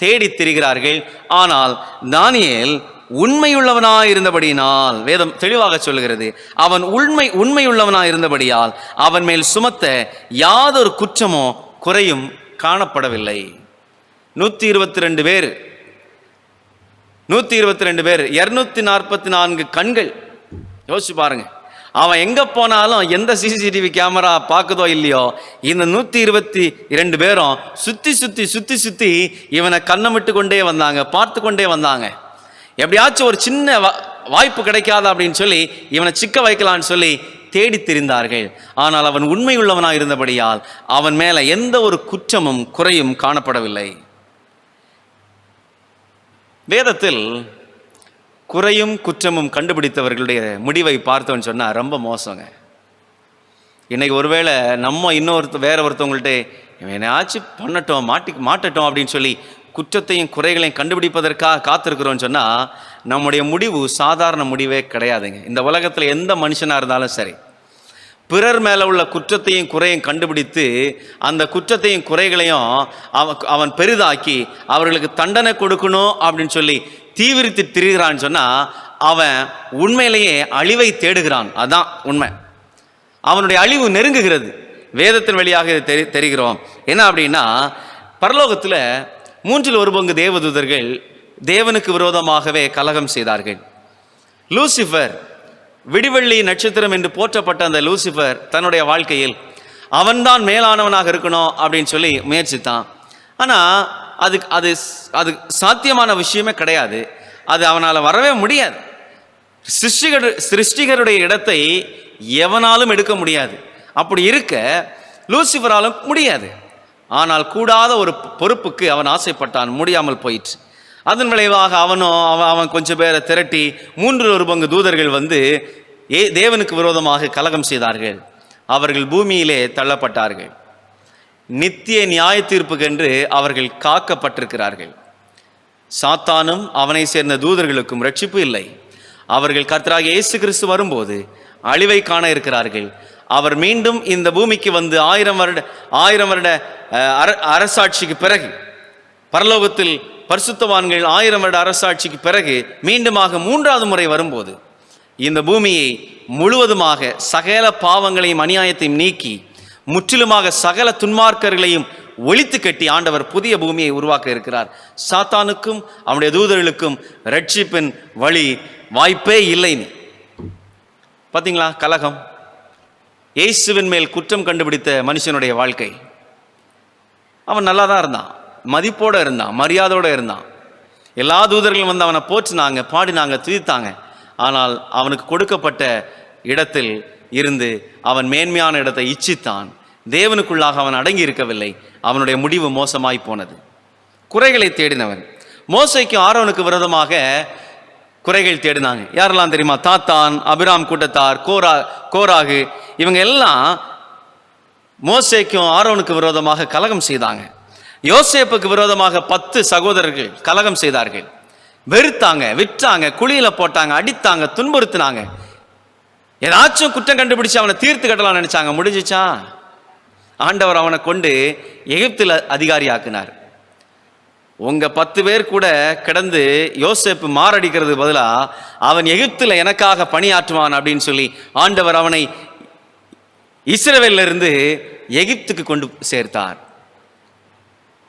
தேடி திரிகிறார்கள். ஆனால் தானியேல் உண்மையுள்ளவனாய் இருந்தபடியினால், வேதம் தெளிவாக சொல்லுகிறது, அவன் உண்மையுள்ளவனாய் இருந்தபடியால் அவன் மேல் சுமத்த யாதொரு குற்றமோ குறையும் காணப்படவில்லை. 122 பேர் 244 கண்கள். யோசிச்சு பாருங்க. அவன் எங்க போனாலும் எந்த சிசிடிவி கேமரா பார்க்குதோ இல்லையோ, இந்த 122 பேரும் சுத்தி சுத்தி சுத்தி சுத்தி இவனை கண்ணமிட்டு கொண்டே வந்தாங்க, பார்த்து கொண்டே வந்தாங்க. எப்படியாச்சும் ஒரு சின்ன வாய்ப்பு கிடைக்காதா அப்படின்னு சொல்லி இவனை சிக்க வைக்கலான்னு சொல்லி தேடி திரிந்தார்கள். ஆனால் அவன் உண்மையுள்ளவனாக இருந்தபடியால் அவன் மேல எந்த ஒரு குற்றமும் குறையும் காணப்படவில்லை. வேதத்தில் குறையும் குற்றமும் கண்டுபிடித்தவர்களுடைய முடிவை பார்த்தோன்னு சொன்னால் ரொம்ப மோசங்க. இன்னைக்கு ஒருவேளை நம்ம வேற ஒருத்தவங்கள்ட்ட என்னாச்சும் மாட்டட்டும் அப்படின்னு சொல்லி குற்றத்தையும் குறைகளையும் கண்டுபிடிப்பதற்காக காத்திருக்கிறோன்னு சொன்னால் நம்முடைய முடிவு சாதாரண முடிவே கிடையாதுங்க. இந்த உலகத்தில் எந்த மனுஷனாக இருந்தாலும் சரி, பிறர் மேலே உள்ள குற்றத்தையும் குறையும் கண்டுபிடித்து அந்த குற்றத்தையும் குறைகளையும் அவன் பெரிதாக்கி அவர்களுக்கு தண்டனை கொடுக்கணும் அப்படின்னு சொல்லி தீவிரித்து திரிகிறான்னு சொன்னால் அவன் உண்மையிலேயே அழிவை தேடுகிறான். அதான் உண்மை. அவனுடைய அழிவு நெருங்குகிறது. வேதத்தின் வழியாக இதை தெரிகிறோம். என்ன அப்படின்னா, பரலோகத்தில் 1/3 தேவதூதர்கள் தேவனுக்கு விரோதமாகவே கலகம் செய்தார்கள். லூசிஃபர், விடிவெள்ளி நட்சத்திரம் என்று போற்றப்பட்ட அந்த லூசிஃபர் தன்னுடைய வாழ்க்கையில் அவன்தான் மேலானவனாக இருக்கணும் அப்படின்னு சொல்லி முயற்சித்தான். ஆனால் அது சாத்தியமான விஷயமே கிடையாது. அது அவனால் வரவே முடியாது. சிருஷ்டிகருடைய இடத்தை எவனாலும் எடுக்க முடியாது. அப்படி இருக்க லூசிஃபராலும் முடியாது. ஆனால் கூடாத ஒரு பொறுப்புக்கு அவன் ஆசைப்பட்டான், முடியாமல் போயிற்று. அதன் விளைவாக அவன் கொஞ்சம் பேரை திரட்டி 3/4 தூதர்கள் வந்து தேவனுக்கு விரோதமாக கலகம் செய்தார்கள். அவர்கள் பூமியிலே தள்ளப்பட்டார்கள். நித்திய நியாய தீர்ப்புக்கென்று அவர்கள் காக்கப்பட்டிருக்கிறார்கள். சாத்தானும் அவனை சேர்ந்த தூதர்களுக்கும் ரட்சிப்பு இல்லை. அவர்கள் கர்த்தராகிய இயேசு கிறிஸ்து வரும்போது அழிவை காண இருக்கிறார்கள். அவர் மீண்டும் இந்த பூமிக்கு வந்து 1000 வருட அரசாட்சிக்கு பிறகு, பரலோகத்தில் பரிசுத்தவான்கள் 1000 வருட அரசாட்சிக்கு பிறகு மீண்டுமாக 3வது முறை வரும்போது இந்த பூமியை முழுவதுமாக சகல பாவங்களையும் அநியாயத்தையும் நீக்கி முற்றிலுமாக சகல துன்மார்க்கர்களையும் ஒழித்து கட்டி ஆண்டவர் புதிய பூமியை உருவாக்க இருக்கிறார். சாத்தானுக்கும் அவனுடைய தூதர்களுக்கும் ரட்சிப்பின் வழி வாய்ப்பே இல்லைன்னு பார்த்தீங்களா? கலகம். இயேசுவின் மேல் குற்றம் கண்டுபிடித்த மனுஷனுடைய வாழ்க்கை. அவன் நல்லா தான் இருந்தான், மதிப்போடு இருந்தான், மரியாதையோடு இருந்தான். எல்லா தூதர்களும் வந்து அவனை போற்றினாங்க, பாடினாங்க, துதித்தாங்க. ஆனால் அவனுக்கு கொடுக்கப்பட்ட இடத்தில் இருந்து அவன் மேன்மையான இடத்தை இச்சித்தான். தேவனுக்குள்ளாக அவன் அடங்கி இருக்கவில்லை. அவனுடைய முடிவு மோசமாய் போனது. குறைகளை தேடினவன். மோசேக்கும் ஆரோனுக்கு விரோதமாக குறைகள் தேடினாங்க. யாரெல்லாம் தெரியுமா? தாத்தான், அபிராம் கூட்டத்தார், கோராகு, இவங்க எல்லாம் மோசேக்கும் ஆரோனுக்கு விரோதமாக கலகம் செய்தாங்க. யோசேப்புக்கு விரோதமாக 10 சகோதரர்கள் கலகம் செய்தார்கள். வெறுத்தாங்க, விற்றாங்க, குழியில போட்டாங்க, அடித்தாங்க, துன்புறுத்தினாங்க. ஏதாச்சும் குற்றம் கண்டுபிடிச்சு அவனை தீர்த்து கட்டலாம் நினைச்சாங்க. முடிஞ்சிச்சா? ஆண்டவர் அவனை கொண்டு எகிப்தில் அதிகாரி ஆக்கினார். உங்க 10 பேர் கூட கிடந்து யோசேப்பு மாரடிக்கிறது பதிலாக அவன் எகிப்தில் எனக்காக பணியாற்றுவான் அப்படின்னு சொல்லி ஆண்டவர் அவனை இஸ்ரவேல்ல இருந்து எகிப்துக்கு கொண்டு சேர்த்தார்.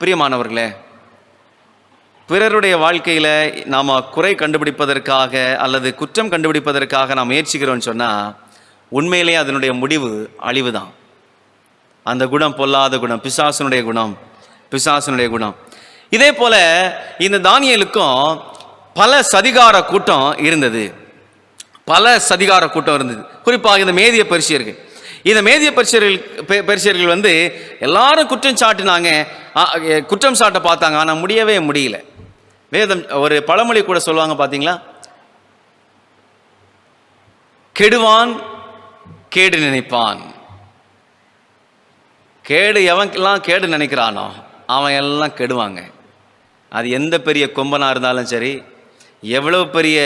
பிரியமானவர்களே, பிறருடைய வாழ்க்கையில் நாம் குறை கண்டுபிடிப்பதற்காக அல்லது குற்றம் கண்டுபிடிப்பதற்காக நாம் முயற்சிக்கிறோம்னு சொன்னால் உண்மையிலே அதனுடைய முடிவு அழிவு தான். அந்த குணம் பொல்லாத குணம், பிசாசனுடைய குணம். இதே போல இந்த தானியேலுக்கும் பல சதிகார கூட்டம் இருந்தது. குறிப்பாக இந்த மேதிய பெர்சியர்கள். இந்த மேதிய பெர்சியர்கள் வந்து எல்லாரும் குற்றம் சாட்டினாங்க, குற்றம் சாட்ட பார்த்தாங்க. ஆனால் முடியவே முடியல. வேதம் ஒரு பழமொழி கூட சொல்லுவாங்க பார்த்தீங்களா? கெடுவான் கேடு நினைப்பான். எவன்லாம் கேடு நினைக்கிறானோ அவன் எல்லாம் கெடுவாங்க. அது எந்த பெரிய கொம்பனாக இருந்தாலும் சரி, எவ்வளவு பெரிய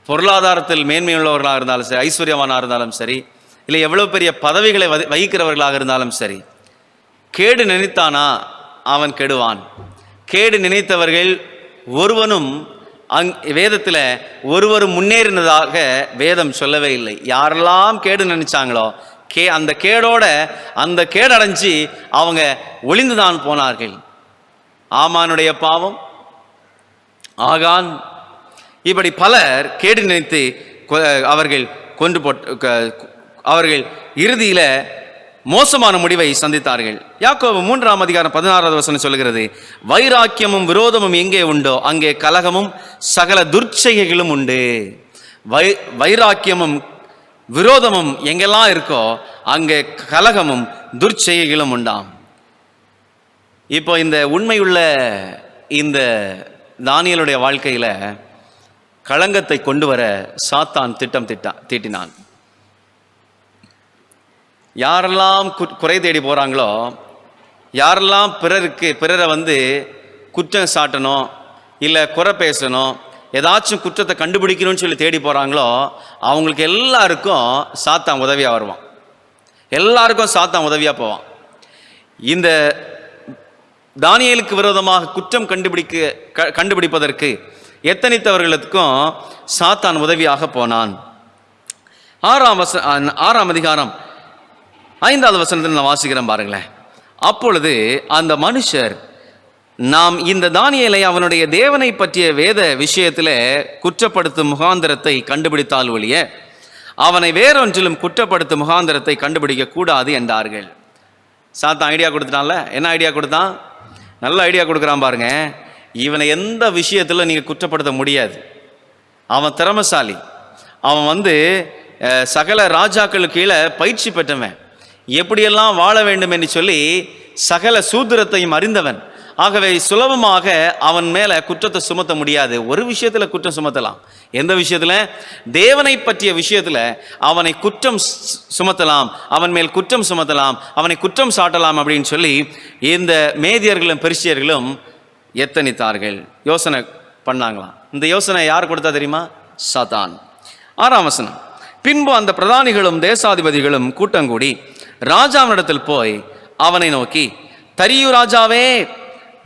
பொருளாதாரத்தில் மேன்மையுள்ளவர்களாக இருந்தாலும் சரி, ஐஸ்வர்யவானாக இருந்தாலும் சரி, இல்லை எவ்வளவு பெரிய பதவிகளை வகிக்கிறவர்களாக இருந்தாலும் சரி, கேடு நினைத்தானா அவன் கெடுவான். கேடு நினைத்தவர்கள் ஒருவனும் வேதத்தில் ஒருவரும் முன்னேறினதாக வேதம் சொல்லவே இல்லை. யாரெல்லாம் கேடு நினைச்சாங்களோ அந்த கேடடைஞ்சு அவங்க ஒளிந்துதான் போனார்கள். ஆமானுடைய பாவம், ஆகான், இப்படி பலர் கேடு நினைத்து அவர்கள் இறுதியில் மோசமான முடிவை சந்தித்தார்கள். யாக்கோபு 3ஆம் அதிகாரம் 16வது வசனம் சொல்லுகிறது, வைராக்கியமும் விரோதமும் எங்கே உண்டோ அங்கே கலகமும் சகல துர்ச்செய்கைகளும் உண்டு. வைராக்கியமும் விரோதமும் எங்கெல்லாம் இருக்கோ அங்கே கலகமும் துர்ச்செய்கைகளும் உண்டாம். இப்போ இந்த உண்மையுள்ள இந்த தானியேலுடைய வாழ்க்கையில் களங்கத்தை கொண்டு வர சாத்தான் திட்டம் தீட்டினான். யாரெல்லாம் குறை தேடி போகிறாங்களோ, யாரெல்லாம் பிறரை வந்து குற்றம் சாட்டணும், இல்லை குறை பேசணும், ஏதாச்சும் குற்றத்தை கண்டுபிடிக்கணும்னு சொல்லி தேடி போகிறாங்களோ அவங்களுக்கு எல்லாருக்கும் சாத்தான் உதவியாக வருவான், எல்லாருக்கும் சாத்தான் உதவியாக போவான். இந்த தானியேலுக்கு விரோதமாக குற்றம் கண்டுபிடிப்பதற்கு எத்தனித்தவர்களுக்கும் சாத்தான் உதவியாக போனான். 6ஆம் அதிகாரம் 5வது வசனத்தில் நான் வாசிக்கிறேன் பாருங்களேன். அப்பொழுது அந்த மனுஷர், நாம் இந்த தானியேலை அவனுடைய தேவனை பற்றிய வேத விஷயத்தில் குற்றப்படுத்தும் முகாந்திரத்தை கண்டுபிடித்தால் ஒழிய அவனை வேறொன்றிலும் குற்றப்படுத்தும் முகாந்திரத்தை கண்டுபிடிக்க கூடாது என்றார்கள். சாத்தான் ஐடியா கொடுத்துட்டான்ல. என்ன ஐடியா கொடுத்தான்? நல்ல ஐடியா கொடுக்குறான் பாருங்க. இவனை எந்த விஷயத்தில் நீங்கள் குற்றப்படுத்த முடியாது. அவன் திறமசாலி. அவன் சகல ராஜாக்களுக்கு கீழே பயிற்சி பெற்றவன். எப்படியெல்லாம் வாழ வேண்டும் என்று சொல்லி சகல சூத்திரத்தையும் அறிந்தவன். ஆகவே சுலபமாக அவன் மேலே குற்றத்தை சுமத்த முடியாது. ஒரு விஷயத்தில் குற்றம் சுமத்தலாம். எந்த விஷயத்தில்? தேவனை பற்றிய விஷயத்தில் அவனை குற்றம் சுமத்தலாம், அவன் மேல் குற்றம் சுமத்தலாம், அவனை குற்றம் சாட்டலாம் அப்படின்னு சொல்லி இந்த மேதியர்களும் பெர்சியர்களும் எத்தனித்தார்கள், யோசனை பண்ணாங்களாம். இந்த யோசனை யார் கொடுத்தா தெரியுமா? சாத்தான். 6ஆம் வசனம். பின்பு அந்த பிரதானிகளும் தேசாதிபதிகளும் கூட்டங்கூடி ராஜாவினிடத்தில் போய் அவனை நோக்கி, தரியு ராஜாவே,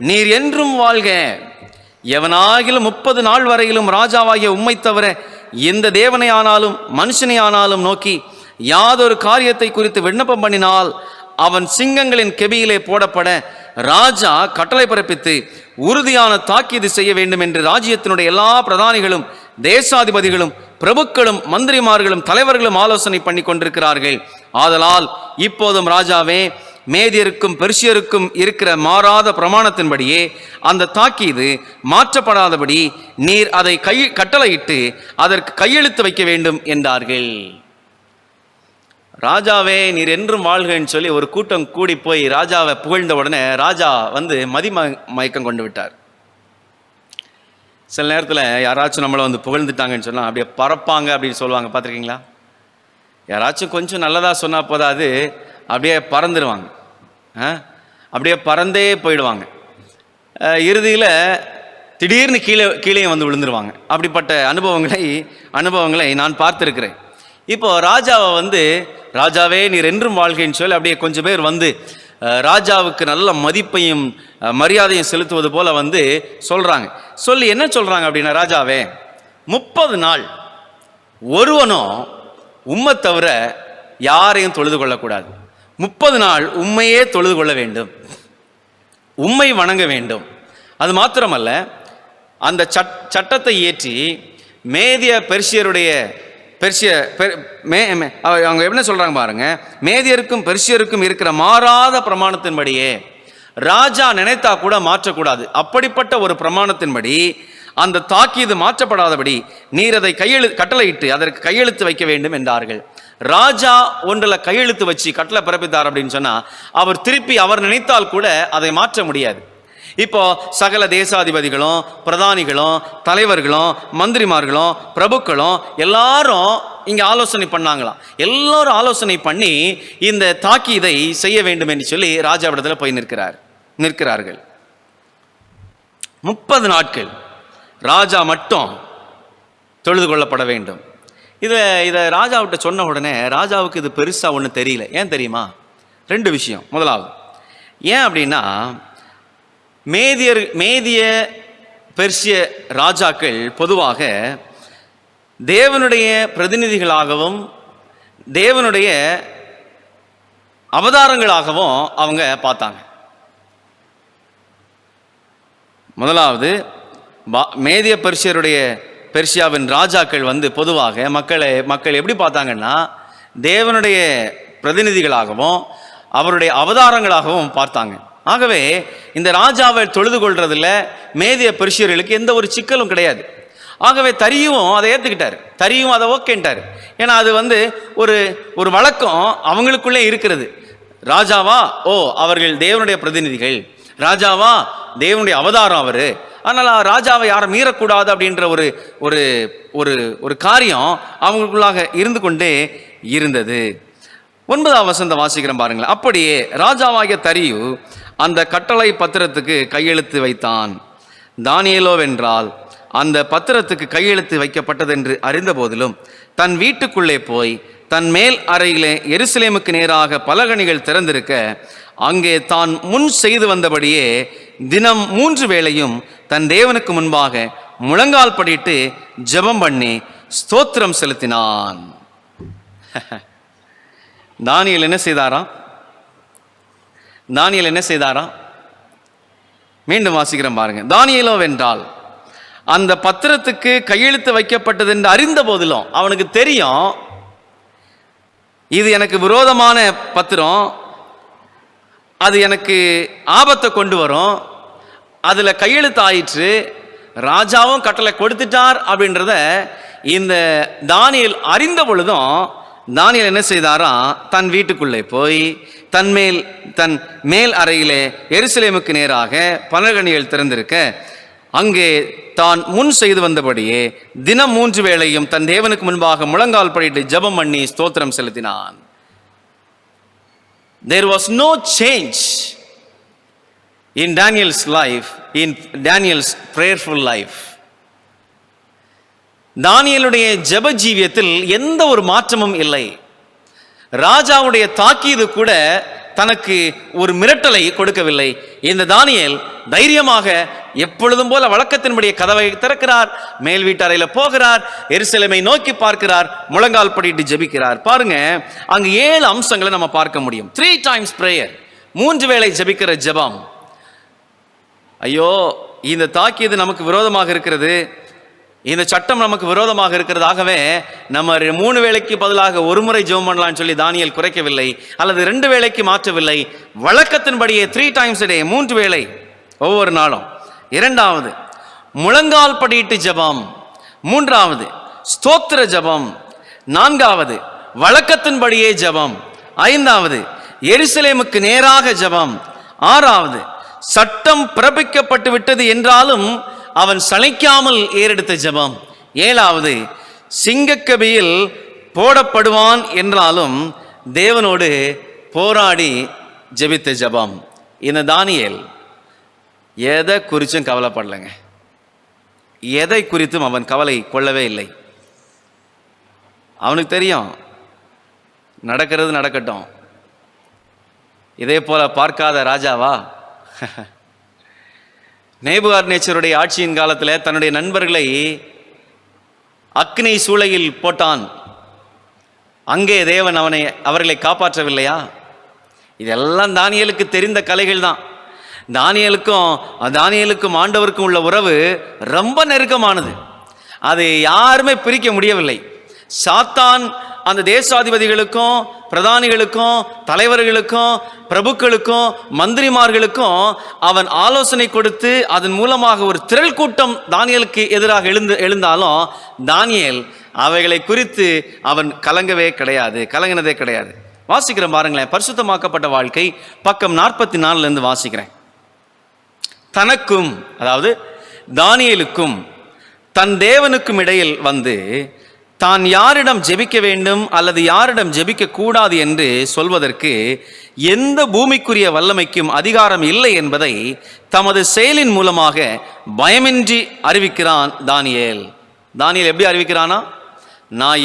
நீர் என்றும் வாழ்க. எவனாகிலும் 30 நாள் வரையிலும் ராஜாவாகிய உம்மை தவிர எந்த தேவனை ஆனாலும் மனுஷனை ஆனாலும் நோக்கி யாதொரு காரியத்தை குறித்து விண்ணப்பம் பண்ணினால் அவன் சிங்கங்களின் கெபியிலே போடப்பட ராஜா கட்டளை பிறப்பித்து உறுதியான தாக்கீது செய்ய வேண்டும் என்று ராஜ்யத்தினுடைய எல்லா பிரதானிகளும் தேசாதிபதிகளும் பிரபுக்களும் மந்திரிமார்களும் தலைவர்களும் ஆலோசனை பண்ணி கொண்டிருக்கிறார்கள். ஆதலால் இப்போதும் ராஜாவே, மேதியருக்கும் பெர்சியருக்கும் இருக்கிற மாறாத பிரமாணத்தின்படியே அந்த தாக்கீது மாற்றப்படாதபடி நீர் அதை கட்டளையிட்டு அதற்கு கையெழுத்து வைக்க வேண்டும் என்றார்கள். ராஜாவே, நீர் என்றும் வாழ்கன்னு சொல்லி ஒரு கூட்டம் கூடி போய் ராஜாவை புகழ்ந்த உடனே ராஜா மயக்கம் கொண்டு விட்டார். சில நேரத்தில் யாராச்சும் நம்மளை புகழ்ந்துட்டாங்கன்னு சொன்னால் அப்படியே பறப்பாங்க அப்படின்னு சொல்லுவாங்க, பார்த்துருக்கீங்களா? யாராச்சும் கொஞ்சம் நல்லதாக சொன்னால் போதாது, அப்படியே பறந்துடுவாங்க, அப்படியே பறந்தே போயிடுவாங்க. இறுதியில் திடீர்னு கீழே விழுந்துருவாங்க. அப்படிப்பட்ட அனுபவங்களை நான் பார்த்துருக்கிறேன். இப்போ ராஜாவை ராஜாவே நீர் என்றும் வாழ்கைன்னு சொல்லி அப்படியே கொஞ்சம் பேர் ராஜாவுக்கு நல்ல மதிப்பையும் மரியாதையும் செலுத்துவது போல சொல்கிறாங்க. சொல்லி என்ன சொல்கிறாங்க அப்படின்னா, ராஜாவே, 30 நாள் ஒருவனும் உம்மை தவிர யாரையும் தொழுது கொள்ளக்கூடாது. 30 நாள் உம்மையே தொழுது கொள்ள வேண்டும், உம்மை வணங்க வேண்டும். அது மாத்திரமல்ல, அந்த சட்டத்தை இயற்றி மேதிய பெர்சியருடைய அவங்க என்ன சொல்றாங்க பாருங்க, மேதியருக்கும் பெர்சியருக்கும் இருக்கிற மாறாத பிரமாணத்தின்படியே ராஜா நினைத்தா கூட மாற்றக்கூடாது. அப்படிப்பட்ட ஒரு பிரமாணத்தின்படி அந்த தாக்கீது மாற்றப்படாதபடி நீர் அதை கட்டளையிட்டு அதற்கு கையெழுத்து வைக்க வேண்டும் என்றார்கள். ராஜா ஒன்றில் கையெழுத்து வச்சு கட்டளை பிறப்பித்தார் அப்படின்னு சொன்னா அவர் நினைத்தால் கூட அதை மாற்ற முடியாது. இப்போ சகல தேசாதிபதிகளும் பிரதானிகளும் தலைவர்களும் மந்திரிமார்களும் பிரபுக்களும் எல்லாரும் இங்க ஆலோசனை பண்ணாங்களாம். எல்லாரும் ஆலோசனை பண்ணி இந்த தாக்கீதை செய்ய வேண்டும் என்று சொல்லி ராஜாவிடத்தில் போய் நிற்கிறார்கள். 30 நாட்கள் ராஜா மட்டும் தொழுது கொள்ளப்பட வேண்டும். இதை ராஜாவிட்ட சொன்ன உடனே ராஜாவுக்கு இது பெருசா ஒன்றும் தெரியல. ஏன் தெரியுமா? 2 விஷயம். முதலாவது, ஏன் அப்படின்னா, மேதிய பெர்சிய ராஜாக்கள் பொதுவாக தேவனுடைய பிரதிநிதிகளாகவும் தேவனுடைய அவதாரங்களாகவும் அவங்க பார்த்தாங்க. முதலாவது, மேதிய பெர்சியாவின் ராஜாக்கள் பொதுவாக மக்கள் எப்படி பார்த்தாங்கன்னா, தேவனுடைய பிரதிநிதிகளாகவும் அவருடைய அவதாரங்களாகவும் பார்த்தாங்க. ஆகவே இந்த ராஜாவை தொழுது கொள்றதுல மேதிய பெர்சியர்களுக்கு எந்த ஒரு சிக்கலும் கிடையாது. ஆகவே தரியும் அதை ஏற்றுக்கிட்டார், தரியும் அதை ஓகேன்ட்டார். ஏன்னா அது ஒரு வழக்கம் அவங்களுக்குள்ளே இருக்கிறது. ராஜாவா, ஓ அவர்கள் தேவனுடைய பிரதிநிதிகள், ராஜாவா தேவனுடைய அவதாரம் அவர், அதனால் ராஜாவை யாரும் மீறக்கூடாது அப்படின்ற ஒரு காரியம் அவங்களுக்குள்ளாக இருந்து கொண்டே இருந்தது. 9ஆம் வசனம் வாசிக்கிறேன் பாருங்களேன். அப்படியே ராஜாவாகிய தரியு அந்த கட்டளை பத்திரத்துக்கு கையெழுத்து வைத்தான். தானியேலோ வென்றால் அந்த பத்திரத்துக்கு கையெழுத்து வைக்கப்பட்டதென்று அறிந்த போதிலும் தன் வீட்டுக்குள்ளே போய் தன் மேல் அறையிலே எருசலேமுக்கு நேராக பலகணிகள் திறந்திருக்க அங்கே தான் முன் செய்து வந்தபடியே தினம் 3 வேளையும் தன் தேவனுக்கு முன்பாக முழங்கால் படிட்டு ஜெபம் பண்ணி ஸ்தோத்திரம் செலுத்தினான். தானியேல் என்ன செய்தாராம்? தானியேல் என்ன செய்தாராம்? மீண்டும் வாசிக்கிறேன் பாருங்க. தானியேலோ வென்றால் அந்த பத்திரத்துக்கு கையெழுத்து வைக்கப்பட்டது என்று அறிந்த போதிலும் அவனுக்கு தெரியும் இது எனக்கு விரோதமான பத்திரம், அது எனக்கு ஆபத்தை கொண்டு வரும், அதில் கையெழுத்து ஆயிற்று, ராஜாவும் கட்டளை கொடுத்துட்டார் அப்படின்றத இந்த தானியேல் அறிந்த பொழுதும் தானியேல் என்ன செய்தாராம்? தன் வீட்டுக்குள்ளே போய் தன் மேல் அறையிலே எருசலேமுக்கு நேராக பலகணிகள் திறந்திருக்க அங்கே தான் முன் செய்து வந்தபடியே தினம் 3 வேளையும் தன் தேவனுக்கு முன்பாக முழங்கால் படிட்டு ஜெபம் பண்ணி ஸ்தோத்திரம் செலுத்தினான். There was no change in Daniel's life, in Daniel's prayerful life. தானியேலுடைய ஜெப ஜீவியத்தில் எந்த ஒரு மாற்றமும் இல்லை. ராஜாவுடைய தாக்கீது கூட தனக்கு ஒரு மிரட்டலை கொடுக்கவில்லை. இந்த தானியேல் தைரியமாக எப்பொழுதும் போல வழக்கத்தின்படி கதவை திறக்கிறார், மேல் வீட்டறையில போகிறார், எருசலேமை நோக்கி பார்க்கிறார், முழங்கால் படிட்டு ஜெபிக்கிறார். பாருங்க, அங்க 7 அம்சங்களை நம்ம பார்க்க முடியும். 3 times prayer, 3 வேளை ஜெபிக்கிற ஜெபம். ஐயோ, இந்த தாக்கீது நமக்கு விரோதமாக இருக்கிறது, இந்த சட்டம் நமக்கு விரோதமாக இருக்கிறதாகவே நம்ம 3 வேளைக்கு பதிலாக 1 முறை ஜெபம் பண்ணலாம்னு சொல்லி தானியேல் குறைக்கவில்லை, அல்லது 2 வேளைக்கு மாற்றவில்லை. வழக்கத்தின்படியே 3 times a day, 3 வேளை ஒவ்வொரு நாளும். 2வது முழங்கால் படியிட்டு ஜெபம். 3வது ஸ்தோத்திர ஜெபம். 4வது வழக்கத்தின்படியே ஜெபம். 5வது எருசலேமுக்கு நேராக ஜெபம். 6வது சட்டம் பிறப்பிக்கப்பட்டு விட்டது என்றாலும் அவன் சளைக்காமல் ஏறெடுத்த ஜெபம். 7வது சிங்கக்கபியில் போடப்படுவான் என்றாலும் தேவனோடு போராடி ஜெபித்த ஜெபம். இந்த தானியேல் எதை குறித்தும் கவலைப்படலைங்க. எதை குறித்தும் அவன் கவலை கொள்ளவே இல்லை. அவனுக்கு தெரியும், நடக்கிறது நடக்கட்டும், இதே போல பார்க்காத ராஜாவா? நேபுகாத்நேச்சருடைய ஆட்சியின் காலத்தில் தன்னுடைய நண்பர்களை அக்னி சூளையில் போட்டான். அங்கே தேவன் அவர்களை காப்பாற்றவில்லையா? இதெல்லாம் தானியேலுக்கு தெரிந்த கலைகள் தான். தானியேலுக்கும் ஆண்டவருக்கும் உள்ள உறவு ரொம்ப நெருக்கமானது. அதை யாருமே பிரிக்க முடியவில்லை. சாத்தான் அந்த தேசாதிபதிகளுக்கும் பிரதானிகளுக்கும் தலைவர்களுக்கும் பிரபுக்களுக்கும் மந்திரிமார்களுக்கும் அவன் ஆலோசனை கொடுத்து அதன் மூலமாக ஒரு திரள் கூட்டம் தானியேலுக்கு எதிராக எழுந்தாலும் தானியேல் அவைகளை குறித்து அவன் கலங்கினதே கிடையாது. வாசிக்கிறேன் பாருங்களேன், பரிசுத்தமாக்கப்பட்ட வாழ்க்கை பக்கம் 44 வாசிக்கிறேன். தனக்கும், அதாவது தானியேலுக்கும் தன் தேவனுக்கும் இடையில் வந்து தான் யாரிடம் ஜெபிக்க வேண்டும் அல்லது யாரிடம் ஜெபிக்க கூடாது என்று சொல்வதற்கு எந்த பூமிக்குரிய வல்லமைக்கும் அதிகாரம் இல்லை என்பதை தமது செயலின் மூலமாக பயமின்றி அறிவிக்கிறான் தானியேல். எப்படி அறிவிக்கிறானா? நான்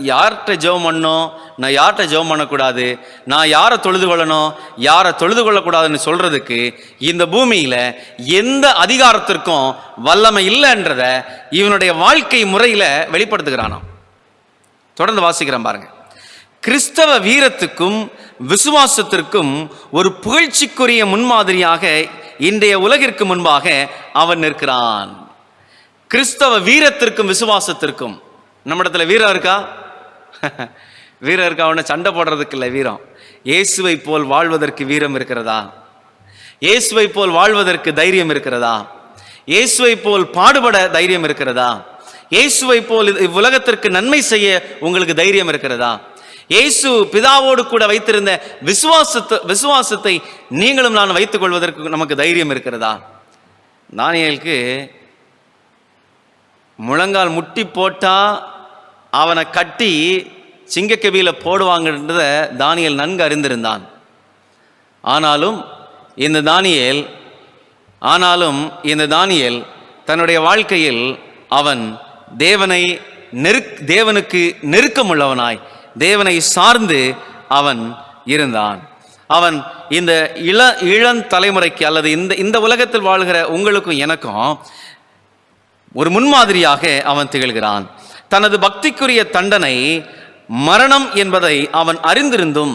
யார்கிட்ட ஜெபம் பண்ணணும், நான் யார்கிட்ட ஜெபம் பண்ணக்கூடாது, நான் யாரை தொழுது கொள்ளணும், யாரை தொழுது கொள்ளக்கூடாதுன்னு சொல்றதுக்கு இந்த பூமியில் எந்த அதிகாரத்திற்கும் வல்லமை இல்லைன்றத இவனுடைய வாழ்க்கை முறையில் வெளிப்படுத்துகிறானாம். தொடர்ந்து வாசிக்கிறேன் பாருங்க. கிறிஸ்தவ வீரத்துக்கும் விசுவாசத்திற்கும் ஒரு புகழ்ச்சிக்குரிய முன்மாதிரியாக இன்றைய உலகிற்கு முன்பாக அவன் நிற்கிறான். கிறிஸ்தவ வீரத்திற்கும் விசுவாசத்திற்கும். நம்மிடத்துல வீரம் இருக்கா? வீரம் இருக்கா? அவனை சண்டை போடுறதுக்கு இல்லை வீரம். இயேசுவை போல் வாழ்வதற்கு வீரம் இருக்கிறதா? இயேசுவை போல் வாழ்வதற்கு தைரியம் இருக்கிறதா? இயேசுவை போல் பாடுபட தைரியம் இருக்கிறதா? இயேசுவை போல் இவ்வுலகத்திற்கு நன்மை செய்ய உங்களுக்கு தைரியம் இருக்கிறதா? இயேசு பிதாவோடு கூட வைத்திருந்த விசுவாசத்தை நீங்களும் நான் வைத்துக் கொள்வதற்கு நமக்கு தைரியம் இருக்கிறதா? தானியேலுக்கு முழங்கால் முட்டி போட்டா அவனை கட்டி சிங்கக்கபியில போடுவாங்கன்றத தானியேல் நன்கு அறிந்திருந்தான். ஆனாலும் இந்த தானியேல் தன்னுடைய வாழ்க்கையில் அவன் தேவனுக்கு நெருக்கமுள்ளவனாய் தேவனை சார்ந்து அவன் இருந்தான். அவன் இந்த இளந்தலைமுறைக்கு அல்லது இந்த உலகத்தில் வாழ்கிற உங்களுக்கும் எனக்கும் ஒரு முன்மாதிரியாக அவன் திகழ்கிறான். தனது பக்திக்குரிய தண்டனை மரணம் என்பதை அவன் அறிந்திருந்தும்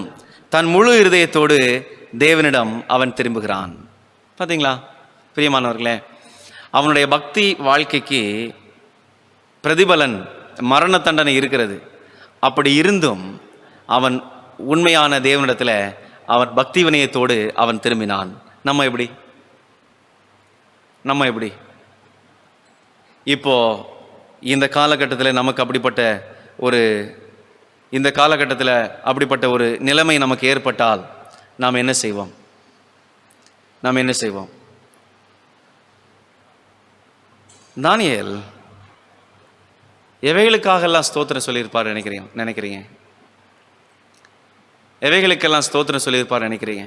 தன் முழு இருதயத்தோடு தேவனிடம் அவன் திரும்புகிறான். பார்த்தீங்களா பிரியமானவர்களே, அவனுடைய பக்தி வாழ்க்கைக்கு பிரதிபலன் மரண தண்டனை இருக்கிறது. அப்படி இருந்தும் அவன் உண்மையான தேவனிடத்தில் அவன் பக்தி வினயத்தோடு அவன் திரும்பினான். நம்ம எப்படி இப்போ இந்த காலகட்டத்தில் நமக்கு அப்படிப்பட்ட ஒரு நிலைமை நமக்கு ஏற்பட்டால் நாம் என்ன செய்வோம்? தானியேல் எவைகளுக்காகலாம் ஸ்தோத்திரம் சொல்லியிருப்பார் நினைக்கிறீங்க? எவைகளுக்கெல்லாம் ஸ்தோத்திரம் சொல்லியிருப்பார் நினைக்கிறீங்க?